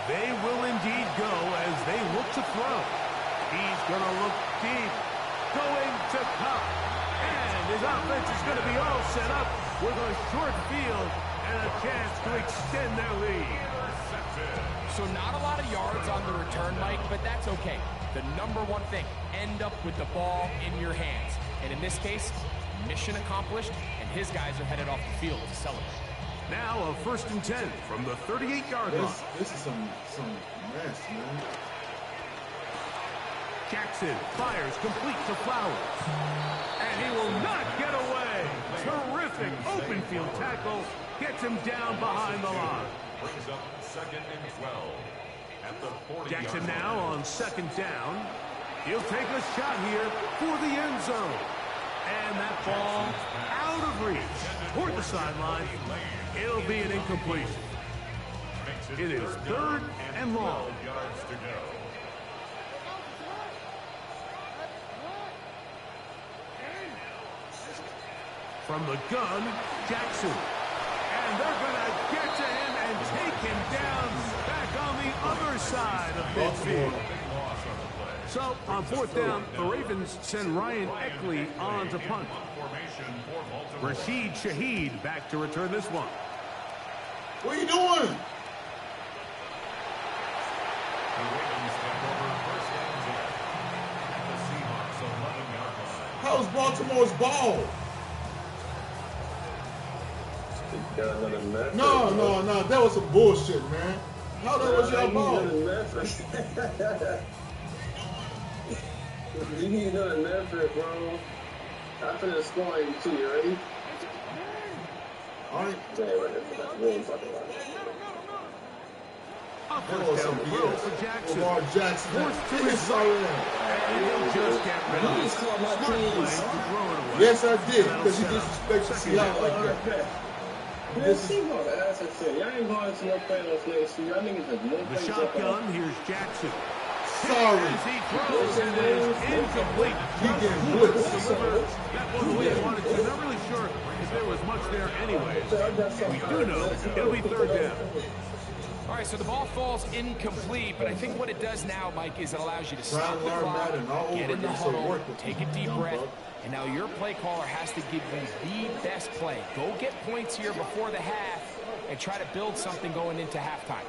Speaker 5: They will indeed go as they look to throw. He's going to look deep. Going to Cup. And his offense is going to be all set up with a short field and a chance to extend their lead.
Speaker 6: So not a lot of yards on the return, Mike, but that's okay. The number one thing, end up with the ball in your hands. And in this case, mission accomplished, and his guys are headed off the field to celebrate.
Speaker 5: Now a 1st and 10 from the 38-yard line.
Speaker 1: This is some mess, man.
Speaker 5: Jackson fires complete to Flowers. And he will not get away. Terrific open field tackle. Gets him down behind the line.
Speaker 4: Brings up 2nd and 12 at the 40-yard
Speaker 5: Jackson
Speaker 4: line.
Speaker 5: now on 2nd down. He'll take a shot here for the end zone. And that ball out of reach toward the sideline. It'll be an incompletion. It is 3rd and long.
Speaker 4: 12 yards to go.
Speaker 5: From the gun, Jackson. And they're going to get to him and take him down back on the other side of midfield. So, on 4th down, the Ravens send Ryan Eckley on to punt. Rashid Shaheed back to return this one.
Speaker 1: What are you doing?
Speaker 4: The Ravens take over 1st and 10 at the Seahawks 11-yard line.
Speaker 1: How's Baltimore's ball? No. That was some bullshit, man. How that was your ball?
Speaker 7: You need another effort, bro. I'm finna score you too, you ready?
Speaker 1: Alright.
Speaker 5: Up
Speaker 1: That was
Speaker 5: 1st
Speaker 1: some
Speaker 5: down throw
Speaker 1: BS.
Speaker 5: for Jackson.
Speaker 1: Lamar Jackson.
Speaker 5: Forced to
Speaker 1: It's
Speaker 5: his
Speaker 1: so
Speaker 5: right.
Speaker 1: wrong.
Speaker 5: And he'll just get rid of it.
Speaker 7: He's caught my
Speaker 5: Smart play
Speaker 7: keys.
Speaker 5: to throw it away.
Speaker 1: Yes, I did,
Speaker 5: That'll
Speaker 1: because he
Speaker 5: set up
Speaker 1: disrespected
Speaker 5: 2nd
Speaker 1: Seattle
Speaker 5: down.
Speaker 1: like that.
Speaker 7: Man, see what ass I said. Y'all ain't going to no playoffs next year. Y'all niggas have no
Speaker 5: The
Speaker 7: place
Speaker 5: shotgun, here's Jackson.
Speaker 1: Sorry.
Speaker 5: As he throws, it is incomplete.
Speaker 1: He getting blitzed.
Speaker 5: Deliver that one the way he wanted to. Not really sure if there was much there anyways. We do know it'll be 3rd down.
Speaker 6: All right, so the ball falls incomplete, but I think what it does now, Mike, is it allows you to stop the
Speaker 1: learn
Speaker 6: clock,
Speaker 1: Madden all
Speaker 6: get
Speaker 1: over
Speaker 6: in the
Speaker 1: again, so
Speaker 6: huddle,
Speaker 1: work with
Speaker 6: take
Speaker 1: you,
Speaker 6: a deep
Speaker 1: young
Speaker 6: breath,
Speaker 1: buck.
Speaker 6: and now your play caller has to give you the best play. Go get points here before the half and try to build something going into halftime.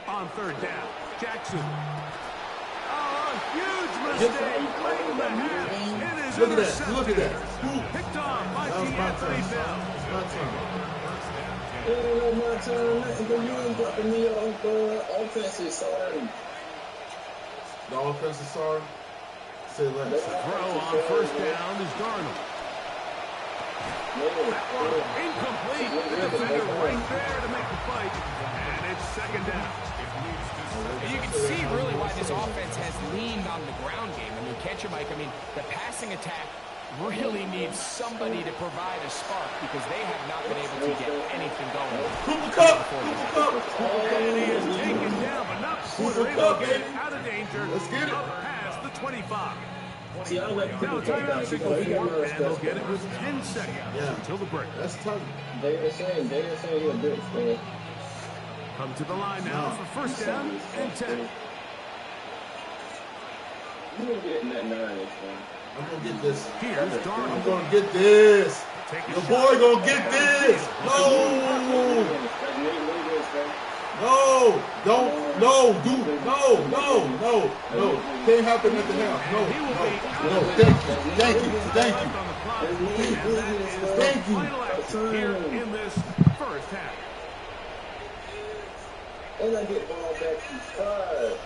Speaker 5: On 3rd down, Jackson. Oh, a huge mistake late in the half. It is
Speaker 1: Look at that.
Speaker 5: intercepted.
Speaker 1: Look at that.
Speaker 5: Picked off by
Speaker 1: That was my
Speaker 5: D'Anthony
Speaker 1: turn.
Speaker 5: Bell.
Speaker 1: It's my turn.
Speaker 7: It ain't no my turn. Nothing but you ain't dropping me off offense is sorry.
Speaker 1: The offense is sorry. Say less.
Speaker 5: Throw on 1st down is Darnold. Incomplete. The defender right there to make the fight. And it's 2nd down.
Speaker 6: And you can see really why this offense has leaned on the ground game. I mean, can't you, Mike? I mean, the passing attack really needs somebody to provide a spark because they have not been able to get anything going.
Speaker 1: Cooper Cup.
Speaker 5: And he is taken down, but not before they're able to get out of danger.
Speaker 1: Let's get it.
Speaker 5: Up past the 25.
Speaker 7: See, I like
Speaker 5: Now
Speaker 7: people take
Speaker 5: timeout
Speaker 7: that.
Speaker 5: signal
Speaker 7: He got
Speaker 5: for,
Speaker 7: no
Speaker 5: and
Speaker 7: respect.
Speaker 5: they'll get it with 10 seconds
Speaker 1: Yeah.
Speaker 5: until the break.
Speaker 1: That's tough.
Speaker 7: They saying he a bitch, man.
Speaker 5: Come to the line now for 1st down and 10.
Speaker 7: You gonna get in that 9-inch, man.
Speaker 1: I'm going to get this.
Speaker 5: Here's
Speaker 1: I'm
Speaker 5: Darnold.
Speaker 1: going to get this.
Speaker 5: Take a
Speaker 1: Your
Speaker 5: shot.
Speaker 1: boy going to get this. No.
Speaker 7: That's Nate Wiggins, man.
Speaker 1: No. Don't. No. Do. No. Can't happen at the half. No.
Speaker 5: He will be out
Speaker 1: No.
Speaker 5: of the
Speaker 1: Thank you.
Speaker 5: left on the clock.
Speaker 7: That's Nate
Speaker 5: And that
Speaker 7: Wiggins,
Speaker 5: is
Speaker 7: man.
Speaker 5: the
Speaker 1: Thank you.
Speaker 5: final action here in this 1st half.
Speaker 7: And I get ball back to 5.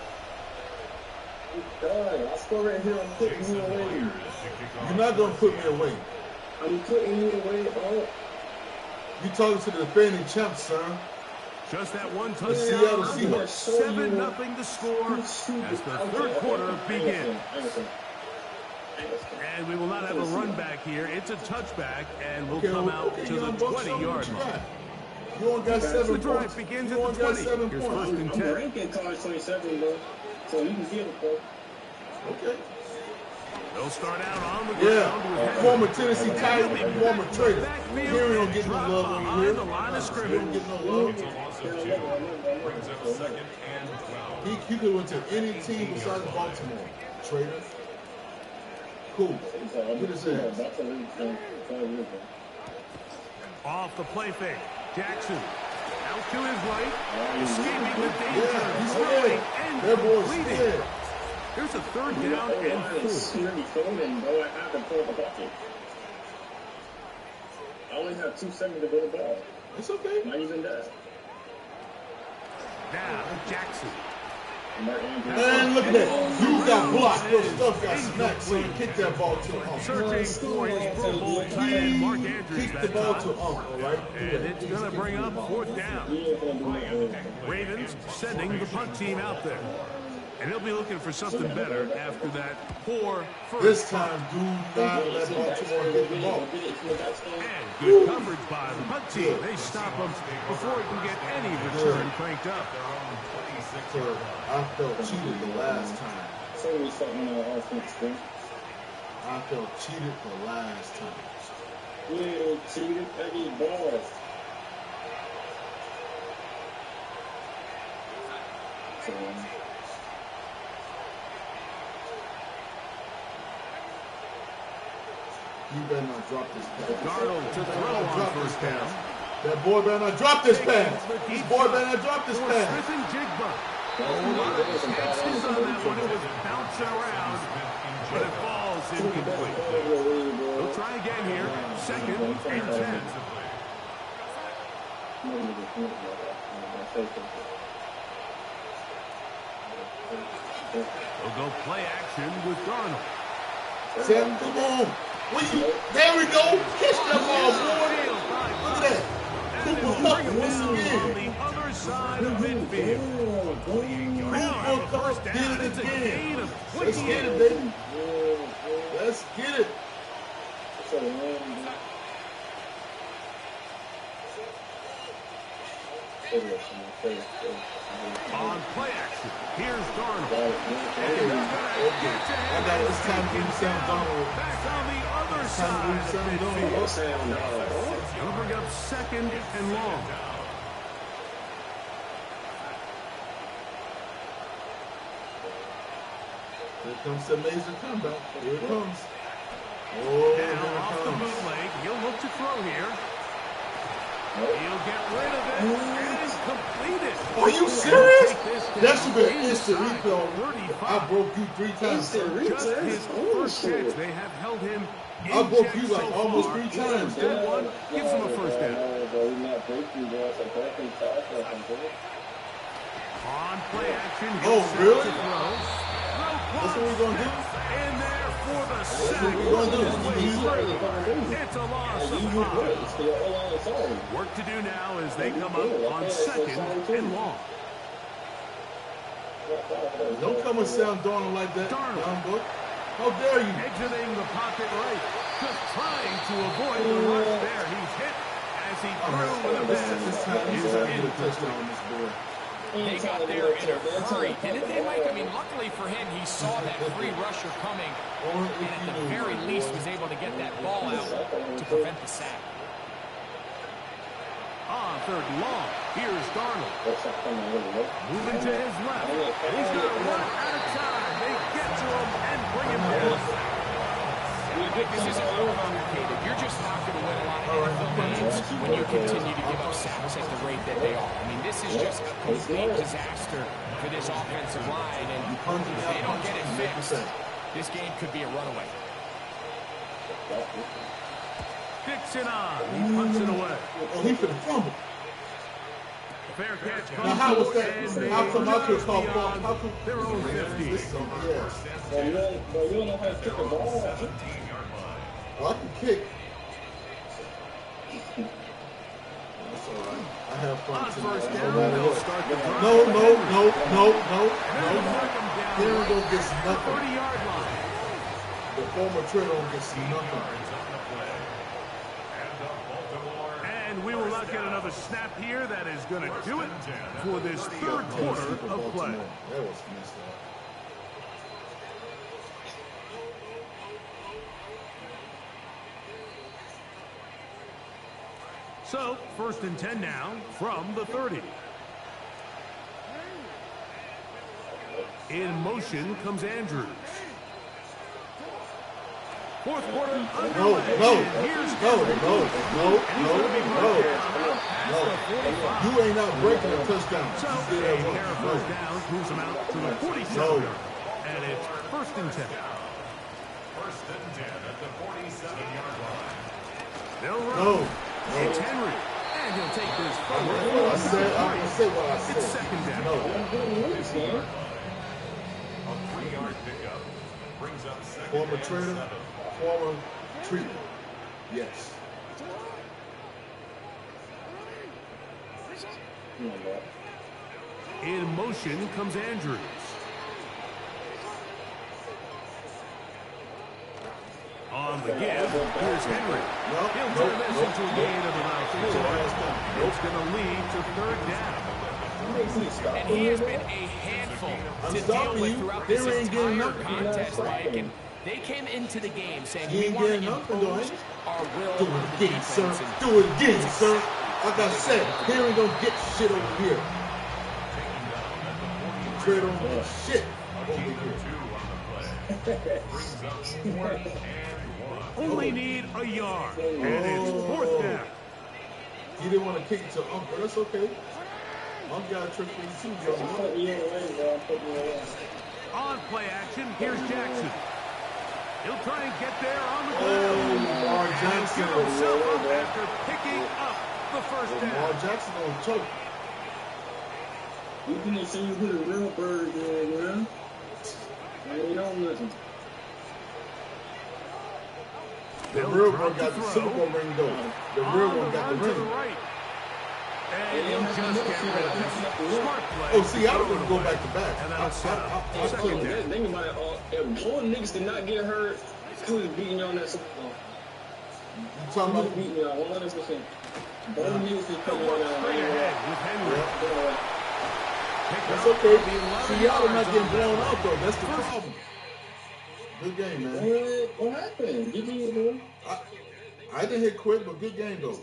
Speaker 7: I'm done. I score right here. I'm putting you away.
Speaker 1: You're not going to put me away.
Speaker 7: I'm putting you away, bro.
Speaker 1: You talking to the defending champ, son.
Speaker 5: Just that one
Speaker 1: Seattle
Speaker 5: touchdown.
Speaker 1: Seahawks.
Speaker 5: 7-0 to score as the 3rd quarter begins. And we will not have a run back here. It's a touchback, and we'll come out to the 20-yard line.
Speaker 1: You only got 7
Speaker 5: The
Speaker 1: points.
Speaker 5: drive begins
Speaker 1: You
Speaker 5: at
Speaker 1: only
Speaker 5: the
Speaker 1: got
Speaker 5: 20.
Speaker 1: 7
Speaker 5: Here's
Speaker 1: points.
Speaker 5: 1st and
Speaker 7: I'm
Speaker 5: 10.
Speaker 7: ranking college 27, bro. So you can get it, bro.
Speaker 1: Okay.
Speaker 5: They'll start out on the
Speaker 1: Yeah,
Speaker 5: ground.
Speaker 1: former Tennessee Titan, former Trader.
Speaker 5: Backfield,
Speaker 1: Henry don't get no
Speaker 5: drop
Speaker 1: love over
Speaker 5: behind
Speaker 1: here.
Speaker 5: the line of
Speaker 1: He
Speaker 5: scrimmage.
Speaker 1: don't get no love.
Speaker 4: It's a loss of 2. Brings up 2nd and 12.
Speaker 1: He could have went to any team besides Baltimore. Trader. Cool. Get his ass.
Speaker 5: Off the play fake. Jackson. Out to his right. Escaping the danger.
Speaker 1: Yeah, he's
Speaker 5: Throwing
Speaker 1: scared.
Speaker 5: and
Speaker 1: That boy's
Speaker 5: completing.
Speaker 1: scared.
Speaker 5: Here's a 3rd down and 4.
Speaker 7: I only have 2 seconds to go to ball.
Speaker 1: It's okay.
Speaker 7: Not even that.
Speaker 5: Now Jackson.
Speaker 1: Man, look at that. You got blocked. Your stuff got smacked, son. Kick that ball to Uncle.
Speaker 5: Searching for his Pro Bowl tight end Mark Andrews
Speaker 1: Kick the
Speaker 5: that
Speaker 1: ball to
Speaker 5: time.
Speaker 1: Uncle, right?
Speaker 5: And it's going to bring up 4th down. Ravens sending the punt team out there. And he'll be looking for something better after that poor first.
Speaker 1: This time, do not let Baltimore get the ball.
Speaker 5: And good coverage by the punt team. They stop him before he can get any return cranked up.
Speaker 1: So I felt cheated the last time. I felt cheated the last time.
Speaker 7: Cheated Peggy balls.
Speaker 1: You better not drop this pass.
Speaker 5: Darnold to throw on first down.
Speaker 1: That boy better not drop this pass. This boy better not drop this pass.
Speaker 5: Smith and Jigba. A lot of chances on that one. It was bouncing around, but it falls incomplete. We'll try again here. 2nd and 10. They'll go play action with Darnold.
Speaker 1: Sam, come on. There we go. Catch that ball, boy. Look at that. Cooper Cup once
Speaker 5: On
Speaker 1: again.
Speaker 5: the other side of midfield.
Speaker 1: Cooper Cup did it
Speaker 5: It's a gain
Speaker 1: again.
Speaker 5: of
Speaker 1: Let's
Speaker 5: 28.
Speaker 1: get it, baby. Let's get it.
Speaker 5: On play action, here's Darnold.
Speaker 1: I got it. It's time to give Sam Donald.
Speaker 5: Back on the other
Speaker 1: It's time to give
Speaker 5: side
Speaker 1: Sam
Speaker 5: of
Speaker 1: Donald.
Speaker 5: midfield. Gonna bring up 2nd and long.
Speaker 1: Here comes the major comeback. Here it comes. Oh, here
Speaker 5: Now off
Speaker 1: it
Speaker 5: the
Speaker 1: comes.
Speaker 5: bootleg, he'll look to throw here. He'll get rid of it and complete it.
Speaker 1: Are you serious?
Speaker 5: Take this
Speaker 1: That should be an
Speaker 5: down
Speaker 1: instant
Speaker 5: inside
Speaker 1: replay.
Speaker 5: 35.
Speaker 1: I broke you 3 times.
Speaker 5: Just his first chance. They have held him in
Speaker 1: I broke
Speaker 5: check
Speaker 1: you like
Speaker 5: so
Speaker 1: almost
Speaker 5: far.
Speaker 1: 3 times.
Speaker 5: That one gives him a first down. On play action.
Speaker 1: Oh,
Speaker 5: he'll set
Speaker 1: really?
Speaker 5: to throw.
Speaker 1: That's what we're going to do?
Speaker 5: In there for the sack.
Speaker 1: what we're gonna do.
Speaker 5: It's a loss of 5. Work to do now as they come up on 2nd and long.
Speaker 1: Don't come and sound Darnold like that,
Speaker 5: Darnold.
Speaker 1: young boy. How dare you?
Speaker 5: Exiting the pocket right. Just trying to avoid the rush there. He's hit as he threw with a
Speaker 1: This time
Speaker 5: pass.
Speaker 1: he's
Speaker 5: Is
Speaker 1: going to get a
Speaker 5: in.
Speaker 1: touchdown on this boy.
Speaker 6: They got there in a hurry, didn't they, Mike? I mean, luckily for him, he saw that free rusher coming,
Speaker 1: Only
Speaker 6: and
Speaker 1: if
Speaker 6: at
Speaker 1: you
Speaker 6: the
Speaker 1: knew,
Speaker 6: very
Speaker 1: my
Speaker 6: least
Speaker 1: boy.
Speaker 6: was able to get that ball out to prevent the sack.
Speaker 5: On 3rd and long. Here's Darnold. Moving to his left. And he's going to run out of time. They get to him and bring him down.
Speaker 6: Mike, this isn't real complicated. You're just not going to win a lot of NFL games when you continue to give up sacks at the rate that they are. I mean, this is just a complete disaster for this offensive line, and if they don't get it fixed, this game could be a runaway.
Speaker 5: Dixon on. He punts it away.
Speaker 1: Oh, he finna fumble.
Speaker 5: Fair catch.
Speaker 1: Now, how was that?
Speaker 5: And they
Speaker 1: How come I could
Speaker 5: just
Speaker 1: call
Speaker 5: beyond
Speaker 1: How come?
Speaker 5: their own 50.
Speaker 1: This is yes.
Speaker 7: You don't know how to kick a ball.
Speaker 1: Well, I can kick. That's all right. I have fun
Speaker 5: On
Speaker 1: tonight.
Speaker 5: first
Speaker 1: No
Speaker 5: down,
Speaker 1: matter
Speaker 5: they'll
Speaker 1: what.
Speaker 5: start the drive.
Speaker 1: No. Darren don't get
Speaker 5: The
Speaker 1: nothing.
Speaker 5: 30-yard line.
Speaker 1: The former Trader don't get nothing.
Speaker 5: And we will not get another snap here. That is going to do it for this 3rd quarter of play.
Speaker 1: That was messed up.
Speaker 5: So, 1st and 10 now from the 30. In motion comes Andrews. 4th quarter underway.
Speaker 1: No.
Speaker 5: Here's
Speaker 1: No. You ain't out breaking a touchdown.
Speaker 5: So, a pair of first downs moves him out to the 47 yard. And it's 1st and 10.
Speaker 4: 1st and 10 at the 47-yard line.
Speaker 5: They'll run.
Speaker 1: No.
Speaker 5: It's Henry. And he'll take this forward.
Speaker 1: I'm going to say what I said.
Speaker 5: It's 2nd down.
Speaker 1: No.
Speaker 4: A 3-yard pickup brings up 2nd
Speaker 1: Former
Speaker 4: and
Speaker 1: trainer,
Speaker 4: 7.
Speaker 1: former treatment. Yes.
Speaker 5: In motion comes Andrews. On the give, here's Henry. He'll turn this into a gain of about 4. It's going to lead to 3rd down.
Speaker 6: And he has been a handful to deal with throughout this entire contest, Mike. And they came into the game saying we want to impose our will
Speaker 1: Do
Speaker 6: on
Speaker 1: it
Speaker 6: the
Speaker 1: again, sir.
Speaker 6: defense. And
Speaker 1: Do it again, sir. Like I said, he ain't gonna get shit over here. Tread on the shit over here.
Speaker 5: Only need a yard. And it's 4th down.
Speaker 1: He didn't want to kick it to Uncle. That's okay. Uncle got a trick for you too, Joe.
Speaker 5: On play action, here's Jackson. He'll try and get there on the ground.
Speaker 1: Lamar Jackson.
Speaker 5: He'll give himself up after picking up the 1st down.
Speaker 1: Lamar Jackson gonna choke.
Speaker 7: You can see you put a real bird there, man. Ain't on nothing.
Speaker 1: The real one got the Super Bowl ring though. The real one got the ring.
Speaker 5: Right. And he'll just get rid of this. Smart play.
Speaker 1: Oh, see, I was gonna go back to back.
Speaker 5: And that'll set up 2nd down.
Speaker 7: Think about it. If one niggas did not get hurt, who was beating you on that Super Bowl?
Speaker 1: You talking
Speaker 7: Who was
Speaker 1: about
Speaker 7: beating you on 100%? Both niggas is coming
Speaker 5: Straight
Speaker 7: down.
Speaker 5: ahead with Henry.
Speaker 1: that's okay. See, y'all are not getting blown out though. That's the problem. Good game, man.
Speaker 7: What happened? You did, bro.
Speaker 1: I didn't hit quick, but good game though.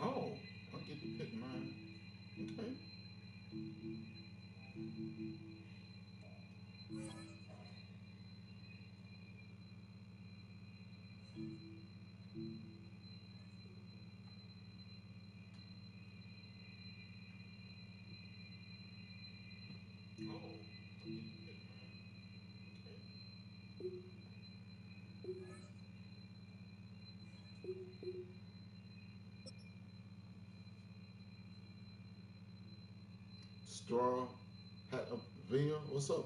Speaker 1: Oh, I'll get to pick mine. Okay. Straw Hat of Villa, what's up?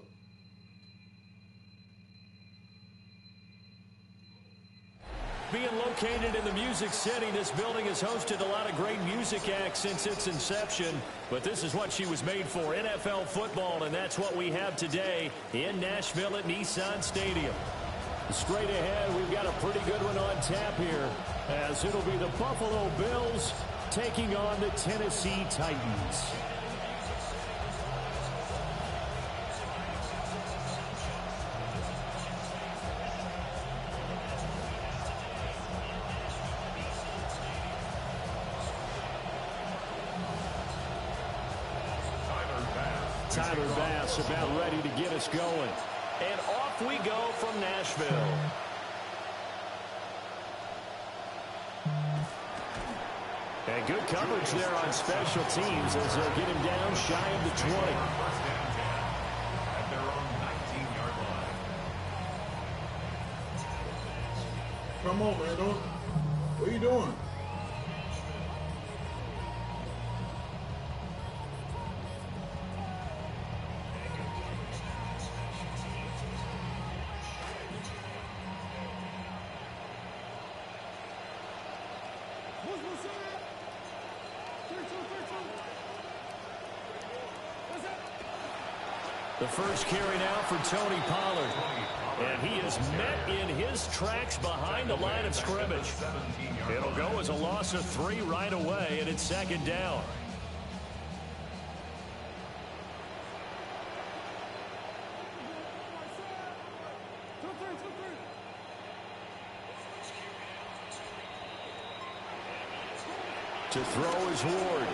Speaker 8: Being located in the Music City, this building has hosted a lot of great music acts since its inception. But this is what she was made for, NFL football, and that's what we have today in Nashville at Nissan Stadium. Straight ahead, we've got a pretty good one on tap here, as it'll be the Buffalo Bills taking on the Tennessee Titans. Tyler Bass about ready to get us going. And off we go from Nashville. And good coverage there on special teams as they'll get him down shy of the 20.
Speaker 4: At their own 19-yard line.
Speaker 1: Come on, man. What are you doing?
Speaker 8: The first carry now for Tony Pollard. And he is met in his tracks behind the line of scrimmage. It'll go as a loss of 3 right away, and it's second down. To throw is Ward.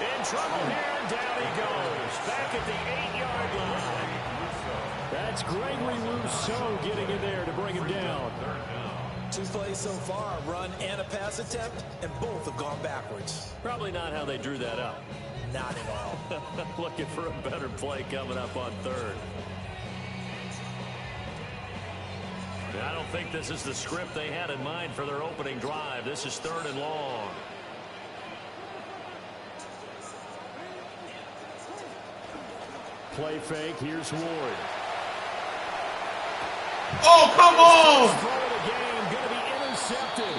Speaker 8: In trouble here, and down he goes. Back at the 8-yard line. That's Gregory Rousseau getting in there to bring him down.
Speaker 9: 2 plays so far, a run and a pass attempt, and both have gone backwards.
Speaker 8: Probably not how they drew that up.
Speaker 9: Not at all.
Speaker 8: Looking for a better play coming up on third. I don't think this is the script they had in mind for their opening drive. This is 3rd and long. Play fake. Here's Ward.
Speaker 1: Oh, come on!
Speaker 8: Throw of the game going to be intercepted.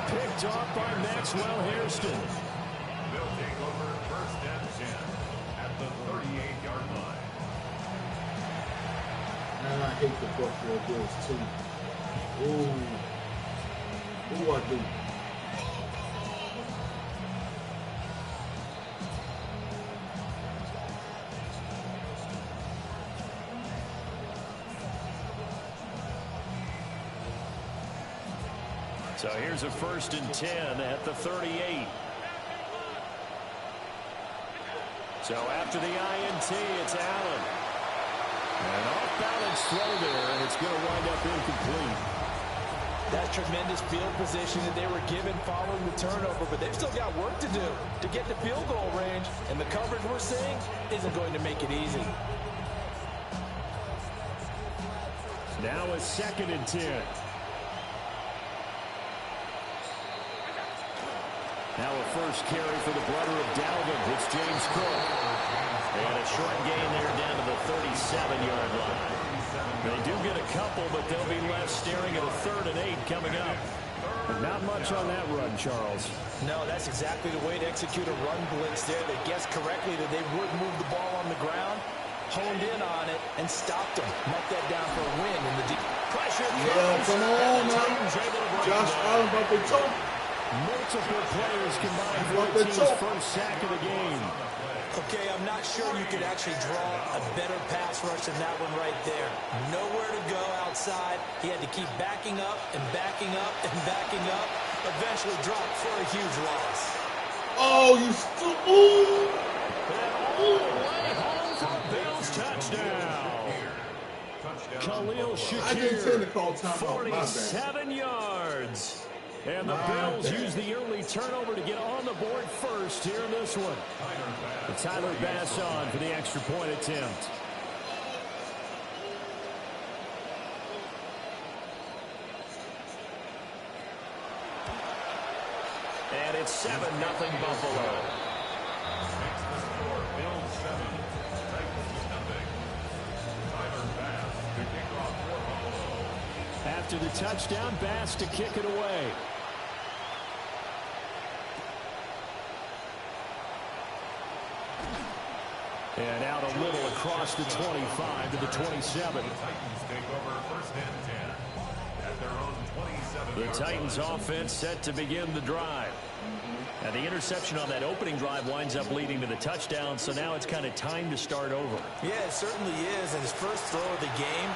Speaker 8: Picked off by Maxwell Hairston.
Speaker 4: They'll take over 1st and 10 at the 38-yard line.
Speaker 1: Man, I hate the Buffalo Bills too. Ooh, I do.
Speaker 8: So here's a 1st and 10 at the 38. So after the INT, it's Allen. An off-balance throw there, and it's going to wind up incomplete.
Speaker 9: That tremendous field position that they were given following the turnover, but they've still got work to do to get to field goal range, and the coverage we're seeing isn't going to make it easy.
Speaker 8: Now a 2nd and 10. Now a first carry for the brother of Dalvin. It's James Cook. And a short gain there down to the 37-yard line. They do get a couple, but they'll be left staring at a 3rd and 8 coming up. Not much on that run, Charles.
Speaker 9: No, that's exactly the way to execute a run blitz there. They guessed correctly that they would move the ball on the ground, honed in on it, and stopped them. Knocked that down for a win in the deep. Pressure.
Speaker 1: Yeah, come on, man. Josh Allen about to choke.
Speaker 8: Multiple players combined for the team's first sack of the game.
Speaker 9: Okay, I'm not sure you could actually draw a better pass rush than that one right there. Nowhere to go outside. He had to keep backing up and backing up and backing up. Eventually dropped for a huge loss.
Speaker 1: Oh, you stupid!
Speaker 8: And all the way home for a Bills touchdown. Khalil Shakir, 47 yards. And the Bills use the early turnover to get on the board first here in this one. Tyler Bass on for the extra point attempt. And it's 7-0 Buffalo.
Speaker 4: Makes the score Bills 7, Titans 0. Tyler Bass to kick off for Buffalo.
Speaker 8: After the touchdown, Bass to kick it away. And out a little across the 25 to the 27.
Speaker 4: The Titans take over 1st and 10 at their own 27.
Speaker 8: The Titans offense set to begin the drive. And the interception on that opening drive winds up leading to the touchdown, so now it's kind of time to start over.
Speaker 9: Yeah, it certainly is. And his first throw of the game,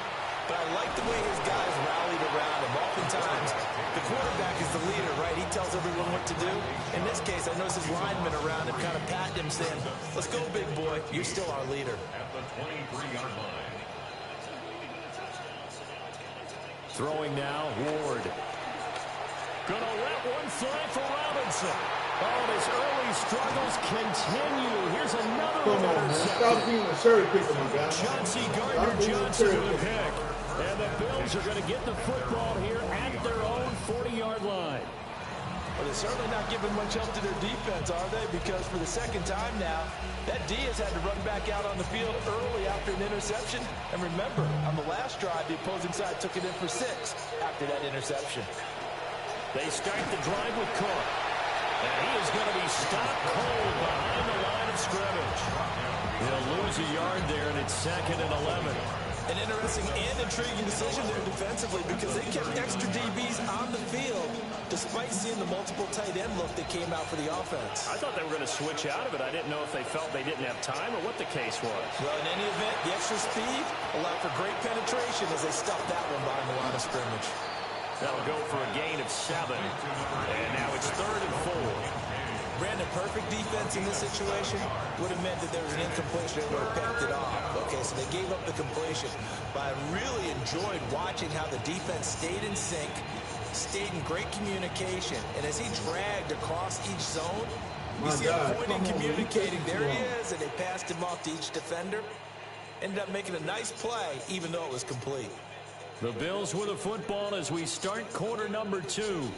Speaker 9: but I like the way his guys rallied around him. Oftentimes, the quarterback is the leader, right? He tells everyone what to do. In this case, I noticed his linemen around him kind of patting him, saying, let's go, big boy. You're still our leader.
Speaker 4: At the 23-yard line.
Speaker 8: Throwing now, Ward. Gonna let one fly for Robinson. Oh, his early struggles continue. Here's another
Speaker 1: Come on, man. Stop being a cherry picker, my guy.
Speaker 8: Chauncey Gardner-Johnson with a pick. And the Bills are going to get the football here at their own 40-yard line.
Speaker 9: Well, they're certainly not giving much help to their defense, are they? Because for the second time now, that D has had to run back out on the field early after an interception. And remember, on the last drive, the opposing side took it in for 6 after that interception.
Speaker 8: They start the drive with Cook. And he is going to be stopped cold behind the line of scrimmage. He'll lose a yard there, and it's 2nd and 11.
Speaker 9: An interesting and intriguing decision there defensively because they kept extra DBs on the field despite seeing the multiple tight end look that came out for the offense.
Speaker 8: I thought they were going to switch out of it. I didn't know if they felt they didn't have time or what the case was.
Speaker 9: Well, in any event, the extra speed allowed for great penetration as they stuffed that one behind the line of scrimmage.
Speaker 8: That'll go for a gain of 7. And now it's 3rd and 4.
Speaker 9: Brandon, perfect defense in this situation would have meant that there was an incompletion that would have picked it off. Okay, so they gave up the completion. But I really enjoyed watching how the defense stayed in sync, stayed in great communication. And as he dragged across each zone, you see him pointing, communicating. There he is, and they passed him off to each defender. Ended up making a nice play, even though it was complete.
Speaker 8: The Bills with the football as we start quarter number 2.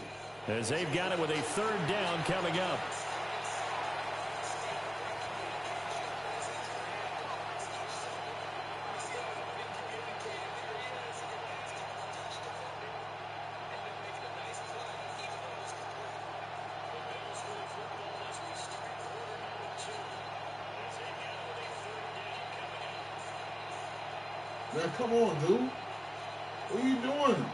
Speaker 8: As they've got it with a 3rd down coming up.
Speaker 1: Man, come on, dude. What are you doing?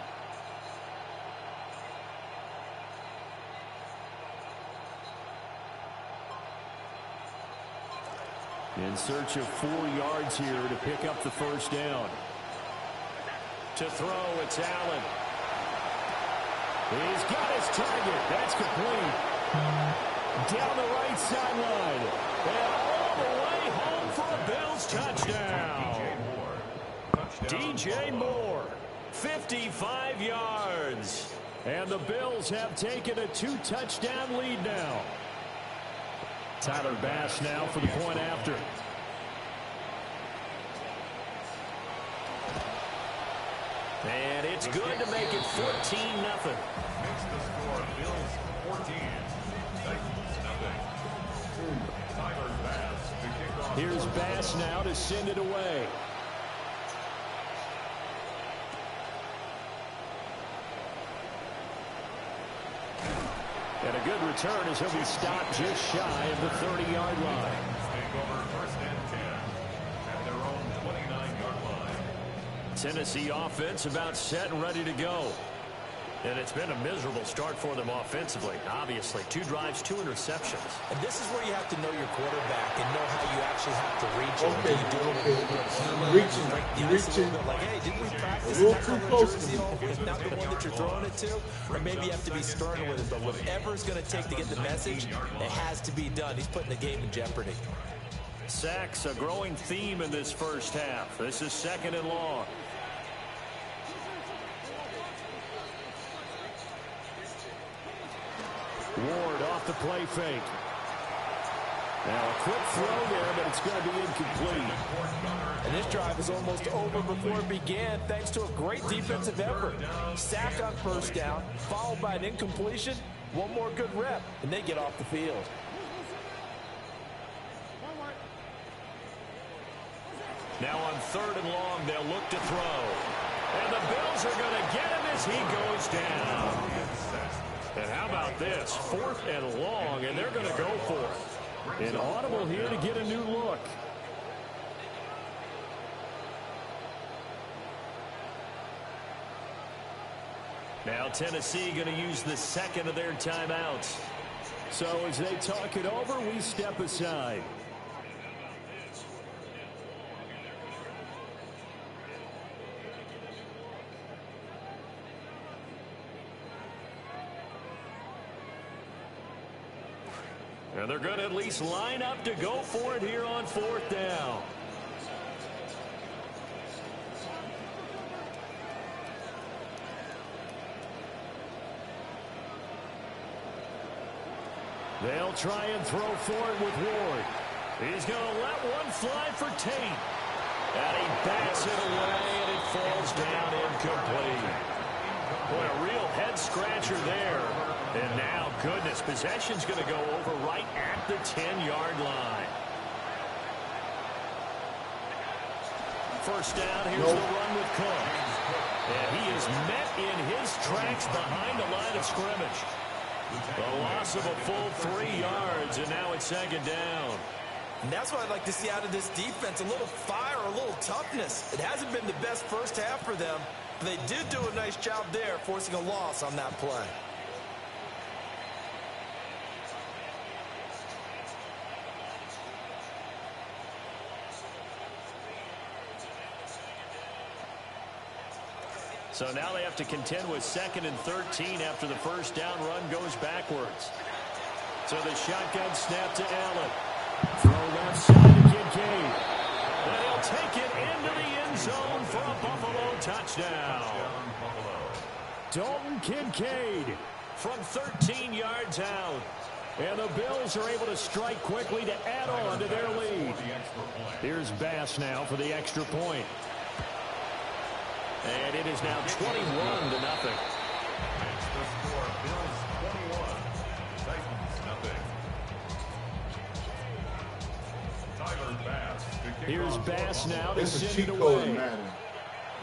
Speaker 8: In search of 4 yards here to pick up the 1st down. To throw, it's Allen. He's got his target. That's complete. Down the right sideline. And all the way home for a Bills touchdown. DJ Moore, 55 yards. And the Bills have taken a 2-touchdown lead now. Tyler Bass now for the point after. And it's good to make it 14-0.
Speaker 4: Makes the score Bills 14. Titans nothing. Tyler Bass to kick off.
Speaker 8: Here's Bass now to send it away. And a good return as he'll be stopped just shy of the 30-yard line.
Speaker 4: Take over 1st and 10 at their own 29-yard line.
Speaker 8: Tennessee offense about set and ready to go. And it's been a miserable start for them offensively. Obviously, 2 drives, 2 interceptions.
Speaker 9: And this is where you have to know your quarterback and know how you actually have to reach him.
Speaker 1: Reaching.
Speaker 9: Like, hey, didn't we practice
Speaker 1: A little too close to
Speaker 9: jersey all week? Not the one that you're throwing it to? Or maybe you have to be sterner with it. But whatever it's going to take to get the message, it has to be done. He's putting the game in jeopardy.
Speaker 8: Sacks, a growing theme in this first half. This is 2nd and long. Ward off the play fake. Now a quick throw there, but it's going to be incomplete.
Speaker 9: And this drive is almost over before it began thanks to a great defensive effort. Sack on 1st down, followed by an incompletion. One more good rep, and they get off the field.
Speaker 8: Now on 3rd and long, they'll look to throw. And the Bills are going to get him as he goes down. And how about this? 4th and long, and they're going to go for it. An audible here to get a new look. Now Tennessee going to use the 2nd of their timeouts. So as they talk it over, we step aside. And they're going to at least line up to go for it here on 4th down. They'll try and throw for it with Ward. He's going to let one fly for Tate. And he bats it away, and it falls down incomplete. Boy, a real head-scratcher there. And now, goodness, possession's going to go over right at the 10-yard line. First down, here's the run with Cook. And he is met in his tracks behind the line of scrimmage. A loss of a full 3 yards, and now it's 2nd down.
Speaker 9: And that's what I'd like to see out of this defense, a little fire, a little toughness. It hasn't been the best first half for them, but they did do a nice job there, forcing a loss on that play.
Speaker 8: So now they have to contend with 2nd and 13 after the first down run goes backwards. So the shotgun snap to Allen. Throw left side to Kincaid. And he'll take it into the end zone for a Buffalo touchdown. Dalton Kincaid from 13 yards out. And the Bills are able to strike quickly to add on to their lead. Here's Bass now for the extra point. And it is now 21-0.
Speaker 4: It's the score. Bills 21. Titans nothing. Tyler Bass.
Speaker 8: Here's Bass now to
Speaker 1: It's a
Speaker 8: send
Speaker 1: cheat
Speaker 8: it
Speaker 1: code,
Speaker 8: away.
Speaker 1: Madden.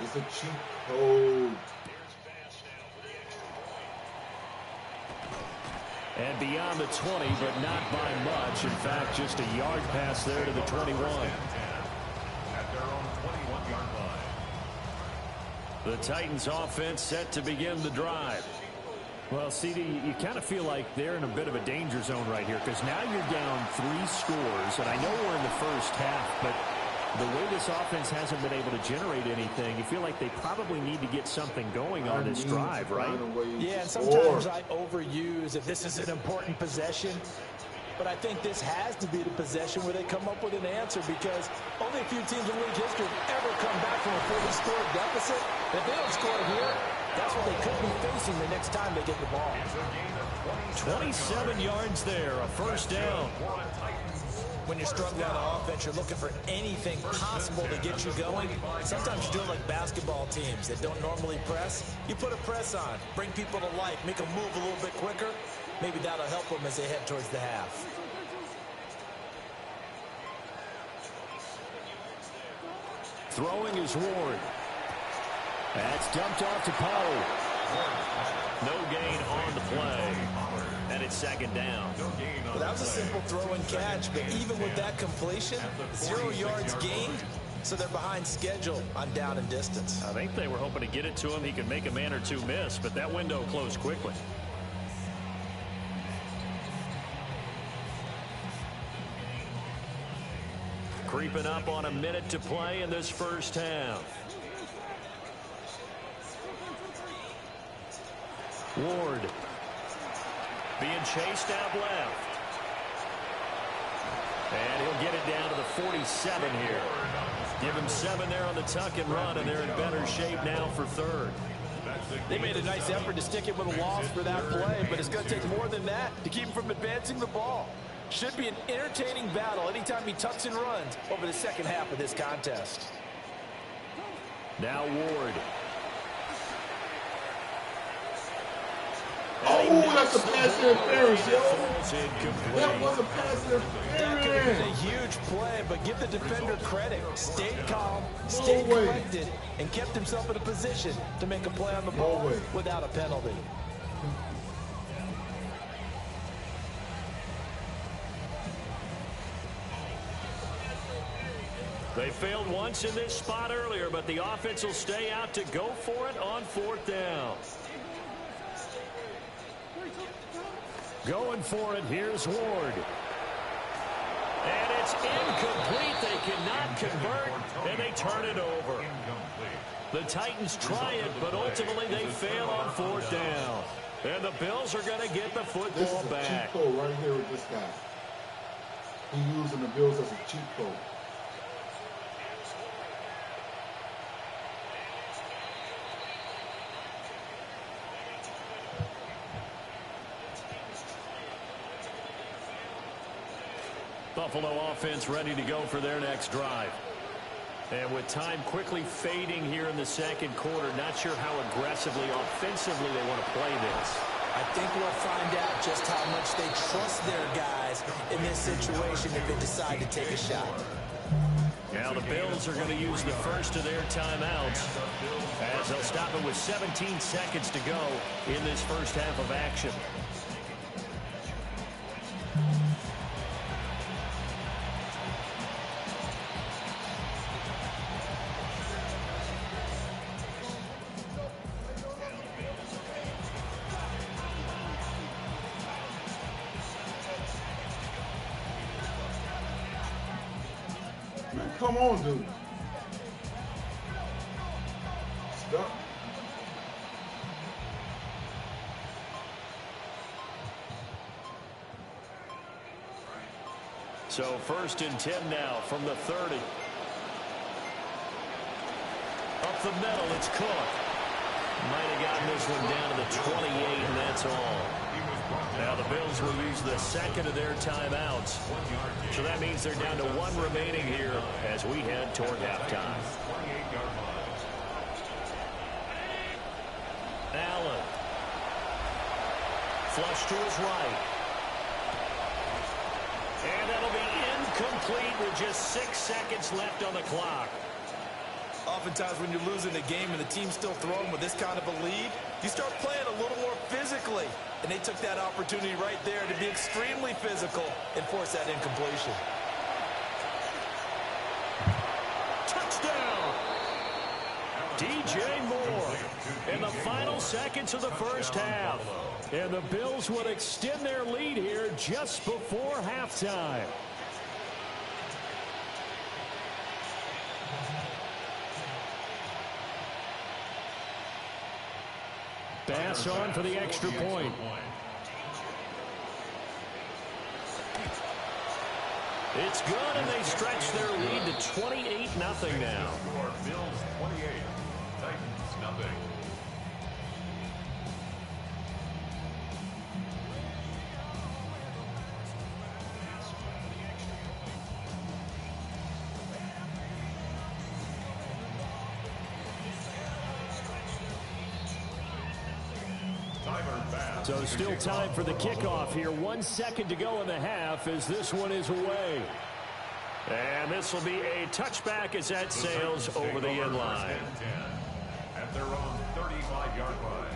Speaker 1: It's a cheat code.
Speaker 8: And beyond the 20, but not by much. In fact, just a yard pass there to the 21.
Speaker 4: At their own 21-yard line.
Speaker 8: The Titans offense set to begin the drive. Well, CD, you kind of feel like they're in a bit of a danger zone right here because now you're down 3 scores, and I know we're in the first half, but the way this offense hasn't been able to generate anything, you feel like they probably need to get something going on this drive, right?
Speaker 9: Yeah, and sometimes I overuse if this is an important possession. But I think this has to be the possession where they come up with an answer because only a few teams in league history have ever come back from a 40-score deficit. If they don't score here, that's what they could be facing the next time they get the ball.
Speaker 8: 27 yards there, a first down.
Speaker 9: When you're struggling on offense, you're looking for anything possible to get you going. Sometimes you do it like basketball teams that don't normally press. You put a press on, bring people to life, make them move a little bit quicker. Maybe that'll help them as they head towards the half.
Speaker 8: Throwing is Ward. That's dumped off to Poe. No gain on the play. And it's 2nd down.
Speaker 9: Well, that was a simple throw and catch, but even with that completion, 0 yards gained, so they're behind schedule on down and distance.
Speaker 8: I think they were hoping to get it to him. He could make a man or two miss, but that window closed quickly. Creeping up on a minute to play in this first half. Ward being chased out left. And he'll get it down to the 47 here. Give him 7 there on the tuck and run, and they're in better shape now for 3rd.
Speaker 9: They made a nice effort to stick it with a loss for that play, but it's going to take more than that to keep him from advancing the ball. Should be an entertaining battle anytime he tucks and runs over the second half of this contest.
Speaker 8: Now Ward.
Speaker 1: Oh, that's a pass interference, yo. That was a pass interference.
Speaker 9: That could have been a huge play, but give the defender credit. Stayed calm, stayed collected, and kept himself in a position to make a play on the ball without a penalty.
Speaker 8: They failed once in this spot earlier, but the offense will stay out to go for it on 4th down. Going for it, here's Ward. And it's incomplete. They cannot convert, and they turn it over. The Titans try it, but ultimately they fail on 4th down. And the Bills are going to get the football back.
Speaker 1: This is a cheat code right here with this guy. He using the Bills as a cheat code.
Speaker 8: Buffalo offense ready to go for their next drive. And with time quickly fading here in the second quarter, not sure how aggressively, offensively they want to play this.
Speaker 9: I think we'll find out just how much they trust their guys in this situation if they decide to take a shot.
Speaker 8: Now the Bills are going to use the first of their timeouts as they'll stop it with 17 seconds to go in this first half of action.
Speaker 1: Come on, dude. Stop.
Speaker 8: So 1st and 10 now from the 30. Up the middle, it's Cook. Might have gotten this one down to the 28, and that's all. Now the Bills will use the second of their timeouts. So that means they're down to one remaining here as we head toward halftime. Allen. Flush to his right. And that'll be incomplete with just 6 seconds left on the clock.
Speaker 9: Oftentimes when you're losing the game and the team's still throwing with this kind of a lead, you start playing a little more physically. And they took that opportunity right there to be extremely physical and force that incompletion.
Speaker 8: Touchdown! DJ Moore in the final seconds of the first half. And the Bills will extend their lead here just before halftime. Pass on for the extra point. It's good, and they stretch their lead to 28-0 now.
Speaker 4: Bills 28, Titans nothing.
Speaker 8: So still time for the kickoff here. 1 second to go in the half as this one is away. And this will be a touchback as that sails over the end line.
Speaker 4: At their own 35-yard line.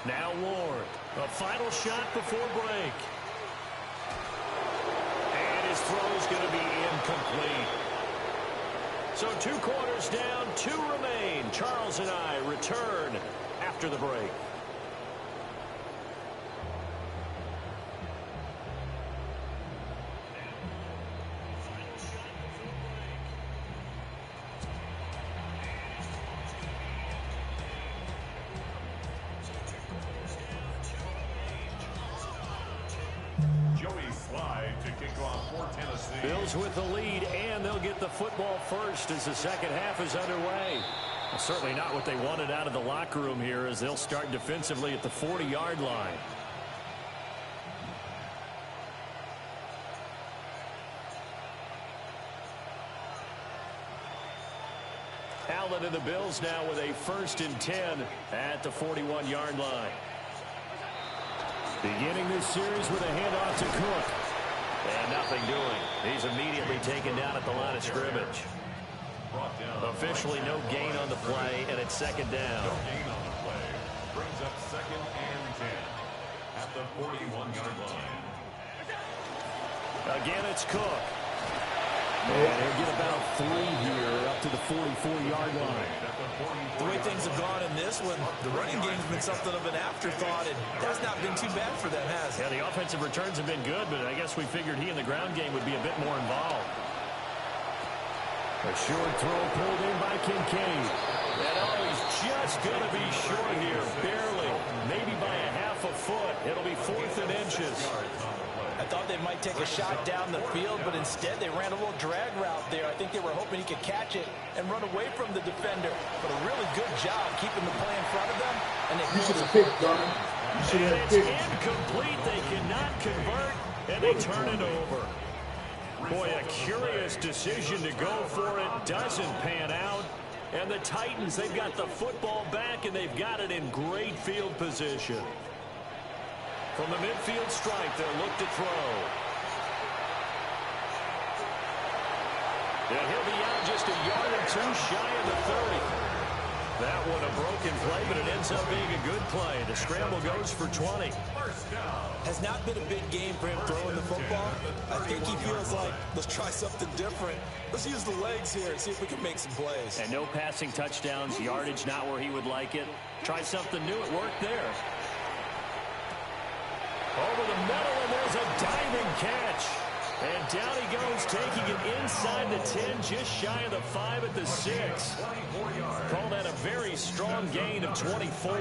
Speaker 8: Now Ward, a final shot before break. And his throw's going to be incomplete. So 2 quarters down, 2 remain. Charles and I return after the break. Bills with the lead, and they'll get the football first as the second half is underway. Well, certainly not what they wanted out of the locker room here as they'll start defensively at the 40-yard line. Allen and the Bills now with a 1st and 10 at the 41-yard line. Beginning this series with a handoff to Cook. And nothing doing. He's immediately taken down at the line of scrimmage. Officially no gain on the play, and it's 2nd down.
Speaker 4: No gain on the play. Brings up 2nd and 10 at the 41-yard line.
Speaker 8: Again, it's Cook. And he'll get about 3 here up to the 44-yard line.
Speaker 9: The way things have gone in this one, the running game's been something of an afterthought, and that's not been too bad for them, has it?
Speaker 8: Yeah, the offensive returns have been good, but I guess we figured he in the ground game would be a bit more involved. A short throw pulled in by Kincaid. And he's just going to be short here, barely. Maybe by a half a foot. It'll be 4th and inches.
Speaker 9: I thought they might take a shot down the field, but instead they ran a little drag route there. I think they were hoping he could catch it and run away from the defender. But a really good job keeping the play in front of them. And they
Speaker 1: You should have picked, Gunner. You should have
Speaker 8: picked. It's incomplete. They cannot convert, and they turn it over. Boy, a curious decision to go for it. Doesn't pan out. And the Titans, they've got the football back, and they've got it in great field position. From the midfield strike, they'll look to throw. And he'll be out just a yard or 2 shy of the 30. That one a broken play, but it ends up being a good play. The scramble goes for 20.
Speaker 9: Has not been a big game for him throwing the football. I think he feels like, let's try something different. Let's use the legs here and see if we can make some plays.
Speaker 8: And no passing touchdowns, yardage not where he would like it. Try something new, it worked there. Over the middle, and there's a diving catch. And down he goes, taking it inside the 10, just shy of the 5 at the 6. Call that a very strong gain of 24.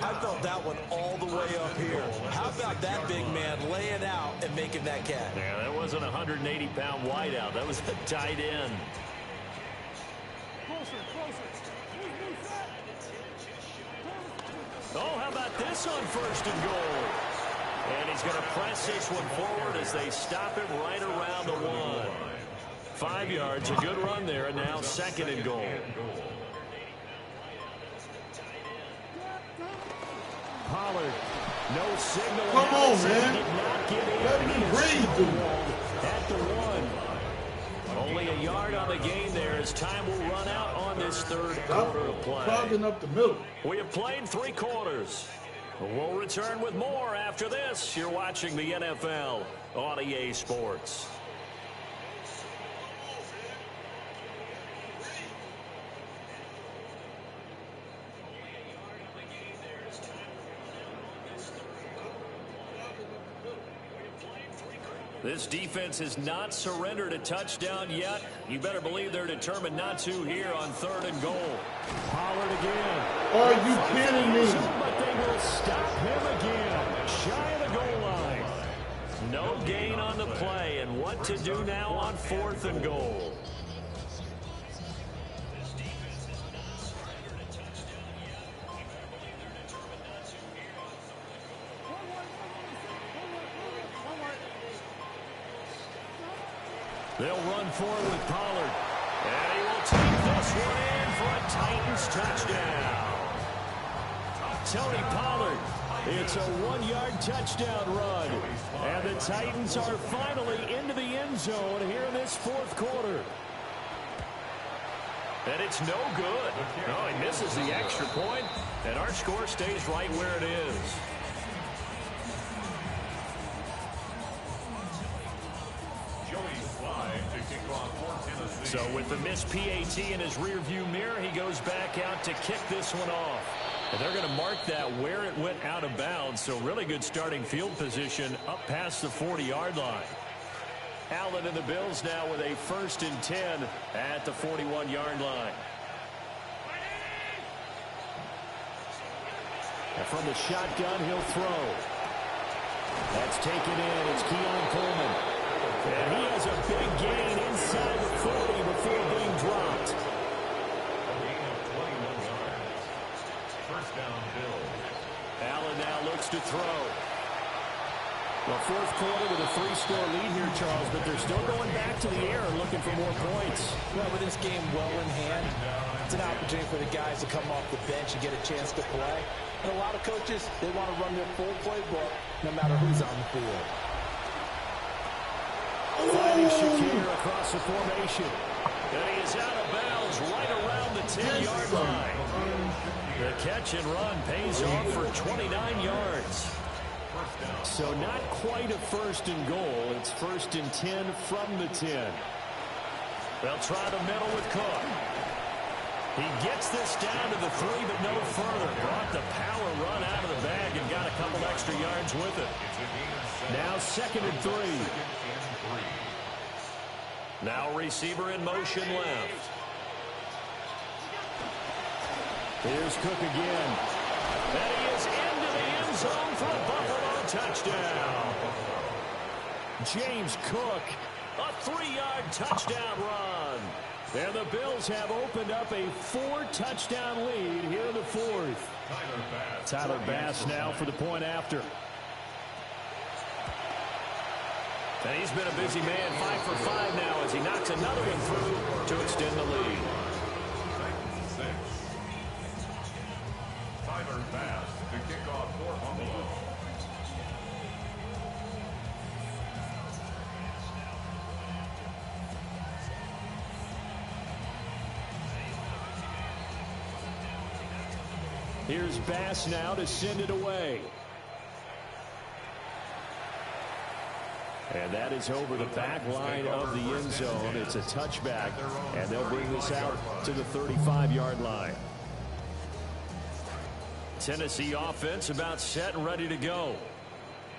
Speaker 9: I felt that one all the way up here. How about that big man laying out and making that catch?
Speaker 8: Yeah, that wasn't a 180-pound wideout. That was a tight end. Oh, how about this on 1st and goal? And he's going to press this one forward as they stop it right around the 1. 5 yards, a good run there, and now 2nd and goal. Pollard, no signal.
Speaker 1: Come on, man.
Speaker 8: Did not get in.
Speaker 1: Let me breathe, dude.
Speaker 8: At the 1. Only a yard on the gain there as time will run out on this 3rd quarter of play.
Speaker 1: Clogging up the middle.
Speaker 8: We have played 3 quarters. We'll return with more after this. You're watching the NFL on EA Sports. This defense has not surrendered a touchdown yet. You better believe they're determined not to here on 3rd and goal. Pollard again.
Speaker 1: Are you kidding me?
Speaker 8: But they will stop him again. Shy of the goal line. No gain on the play. And what to do now on 4th and goal? They'll run forward with Pollard. And he will take this one in for a Titans touchdown. Tony Pollard. It's a 1-yard touchdown run. And the Titans are finally into the end zone here in this 4th quarter. And it's no good. Oh, he misses the extra point, and our score stays right where it is. So with the missed PAT in his rearview mirror, he goes back out to kick this one off. And they're going to mark that where it went out of bounds. So really good starting field position up past the 40-yard line. Allen and the Bills now with a 1st and 10 at the 41-yard line. And from the shotgun, he'll throw. That's taken in. It's Keon Coleman. And he has a big gain inside the 40 before being dropped.
Speaker 4: A gain of 21 yards. 1st down, Bills.
Speaker 8: Allen now looks to throw. Well, 4th quarter with a 3-score lead here, Charles, but they're still going back to the air and looking for more points.
Speaker 9: Well, with this game well in hand, it's an opportunity for the guys to come off the bench and get a chance to play. And a lot of coaches, they want to run their full playbook no matter who's on the field.
Speaker 8: Finding Shakir across the formation. And he is out of bounds right around the 10-yard line. The catch and run pays off for 29 yards. So not quite a 1st and goal. It's 1st and 10 from the 10. They'll try the middle with Cook. He gets this down to the 3, but no further. Brought the power run out of the bag and got a couple extra yards with it. Now 2nd and 3. Now receiver in motion left. Here's Cook again. And he is into the end zone for a Buffalo touchdown. James Cook, a 3-yard touchdown run. And the Bills have opened up a 4-touchdown lead here in the 4th. Tyler Bass now for the point after. And he's been a busy man, 5 for 5 now as he knocks another one through to extend the lead.
Speaker 4: Tyler Bass to kick off for Buffalo.
Speaker 8: Here's Bass now to send it away. And that is over the back line of the end zone. It's a touchback, and they'll bring this out to the 35-yard line. Tennessee offense about set and ready to go.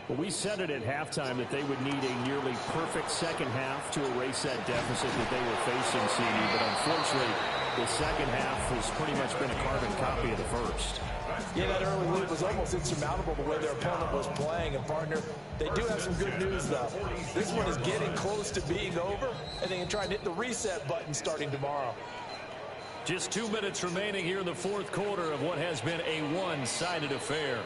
Speaker 8: Well, we said it at halftime that they would need a nearly perfect second half to erase that deficit that they were facing, CD. But unfortunately, the second half has pretty much been a carbon copy of the first.
Speaker 9: Yeah, that early lead was almost insurmountable the way their opponent was playing. And, partner, they do have some good news, though. This one is getting close to being over, and they can try and hit the reset button starting tomorrow.
Speaker 8: Just 2 minutes remaining here in the 4th quarter of what has been a one-sided affair.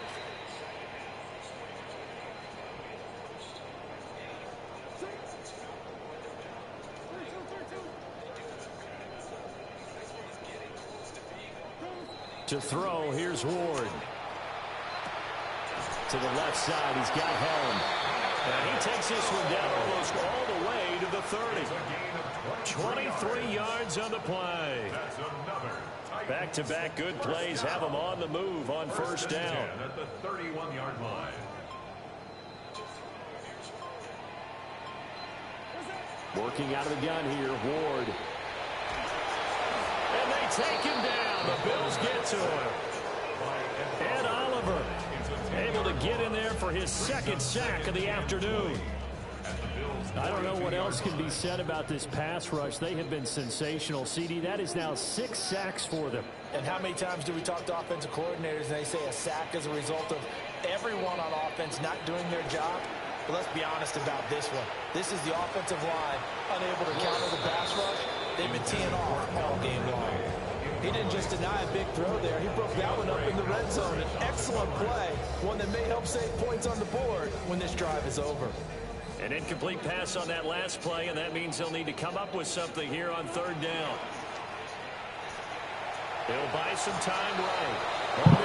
Speaker 8: To throw, here's Ward. To the left side, he's got Helm. And he takes this one down almost all the way to the 30. 23 yards on the play. Back-to-back good plays have them on the move on 1st down.
Speaker 4: At the 31-yard line.
Speaker 8: Working out of the gun here, Ward. And they take him down. The Bills get to him. Ed Oliver able to get in there for his 2nd sack of the afternoon. I don't know what else can be said about this pass rush. They have been sensational. CD, that is now 6 sacks for them.
Speaker 9: And how many times do we talk to offensive coordinators and they say a sack is a result of everyone on offense not doing their job? But let's be honest about this one. This is the offensive line unable to counter the pass rush. They've been teeing off all game long. He didn't just deny a big throw there. He broke that one up in the red zone. An excellent play, one that may help save points on the board when this drive is over.
Speaker 8: An incomplete pass on that last play, and that means they'll need to come up with something here on 3rd down. They'll buy some time right.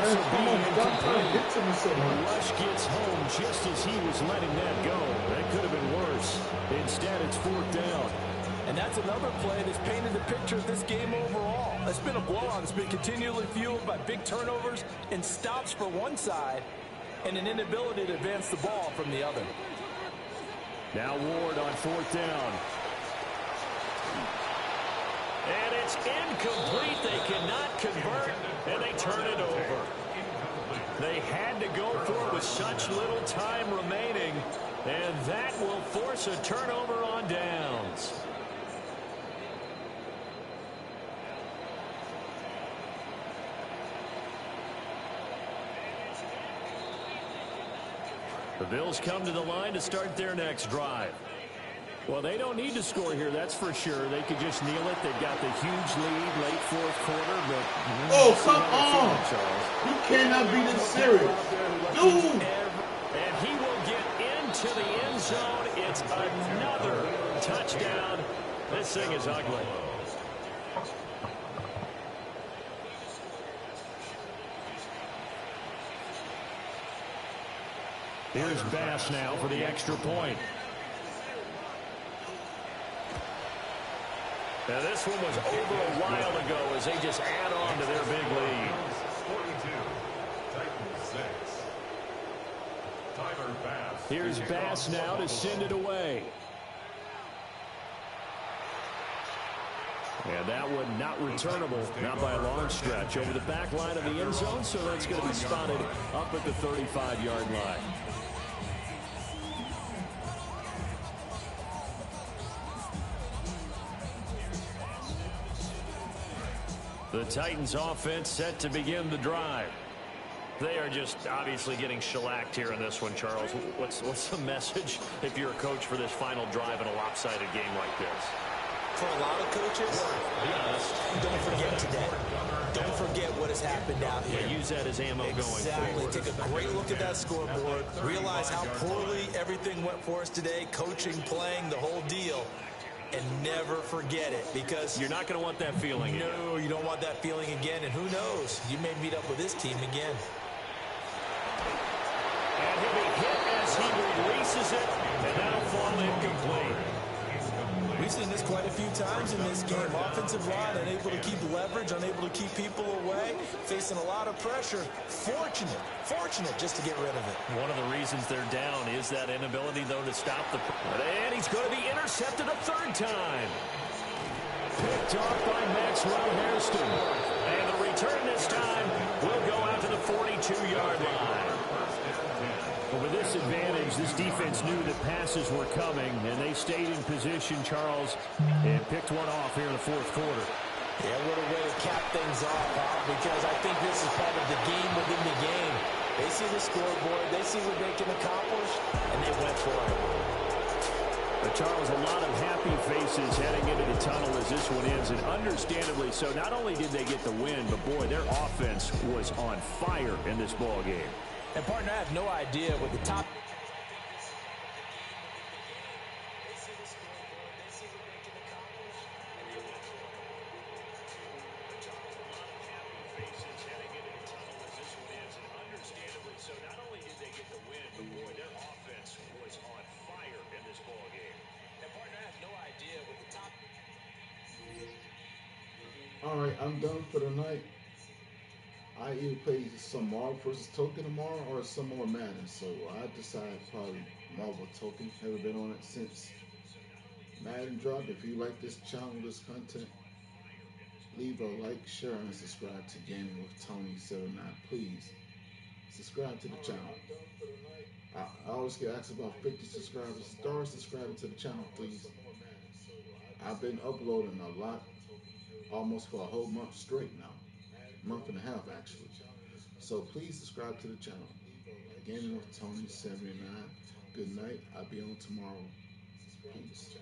Speaker 8: This will be incomplete. The rush gets home just as he was letting that go. That could have been worse. Instead, it's 4th down.
Speaker 9: And that's another play that's painted the picture of this game overall. It's been a blowout. It's been continually fueled by big turnovers and stops for one side and an inability to advance the ball from the other.
Speaker 8: Now Ward on 4th down. And it's incomplete. They cannot convert, and they turn it over. They had to go for it with such little time remaining, and that will force a turnover on downs. The Bills come to the line to start their next drive. Well, they don't need to score here, that's for sure. They could just kneel it. They've got the huge lead, late 4th quarter. But
Speaker 1: oh, come on. You cannot be this serious. Dude.
Speaker 8: And he will get into the end zone. It's another touchdown. This thing is ugly. Here's Bass now for the extra point. Now this one was over a while ago as they just add on to their big lead.
Speaker 4: 42, Titans 6.
Speaker 8: Here's Bass now to send it away. And that one not returnable, not by a long stretch, over the back line of the end zone, so that's going to be spotted up at the 35-yard line. The Titans offense set to begin the drive.
Speaker 10: They are just obviously getting shellacked here in this one, Charles. What's the message if you're a coach for this final drive in a lopsided game like this?
Speaker 9: For a lot of coaches, be honest, don't forget today. Don't forget what has happened out here.
Speaker 10: Yeah, use that as ammo going forward.
Speaker 9: Take a great look at that scoreboard. Realize how poorly everything went for us today. Coaching, playing, the whole deal. And never forget it, because
Speaker 10: you're not going to want that feeling again.
Speaker 9: No, you don't want that feeling again. And who knows? You may meet up with this team again.
Speaker 8: And he'll be hit as he releases it, and that'll fall incomplete.
Speaker 9: We've seen this quite a few times in this game. Offensive line unable to keep leverage, unable to keep people away, facing a lot of pressure. Fortunate just to get rid of it.
Speaker 10: One of the reasons they're down is that inability, though, to stop the...
Speaker 8: And he's going to be intercepted a third time. Picked off by Maxwell Hairston. And the return this time will go out to the 42-yard line. But with this advantage, this defense knew that passes were coming, and they stayed in position, Charles, and picked one off here in the fourth quarter.
Speaker 9: Yeah, what a way to cap things off, Al, because I think this is part of the game within the game. They see the scoreboard, they see what they can accomplish, and they went for it.
Speaker 8: But Charles, a lot of happy faces heading into the tunnel as this one ends, and understandably so. Not only did they get the win, but boy, their offense was on fire in this ball game.
Speaker 9: And, partner, I have no idea what the top...
Speaker 1: All right, I'm done for the night. I either play some Marvel vs. Token tomorrow or some more Madden. So I decided probably Marvel Token. Haven't been on it since Madden dropped. If you like this channel, this content, leave a like, share, and subscribe to Gaming with Tony 79. Please subscribe to the channel. I always get asked about 50 subscribers. Start subscribing to the channel, please. I've been uploading a lot, almost for a whole month straight now. Month and a half, actually. So please subscribe to the channel. Gaming with Tony 79. Good night. I'll be on tomorrow. Peace.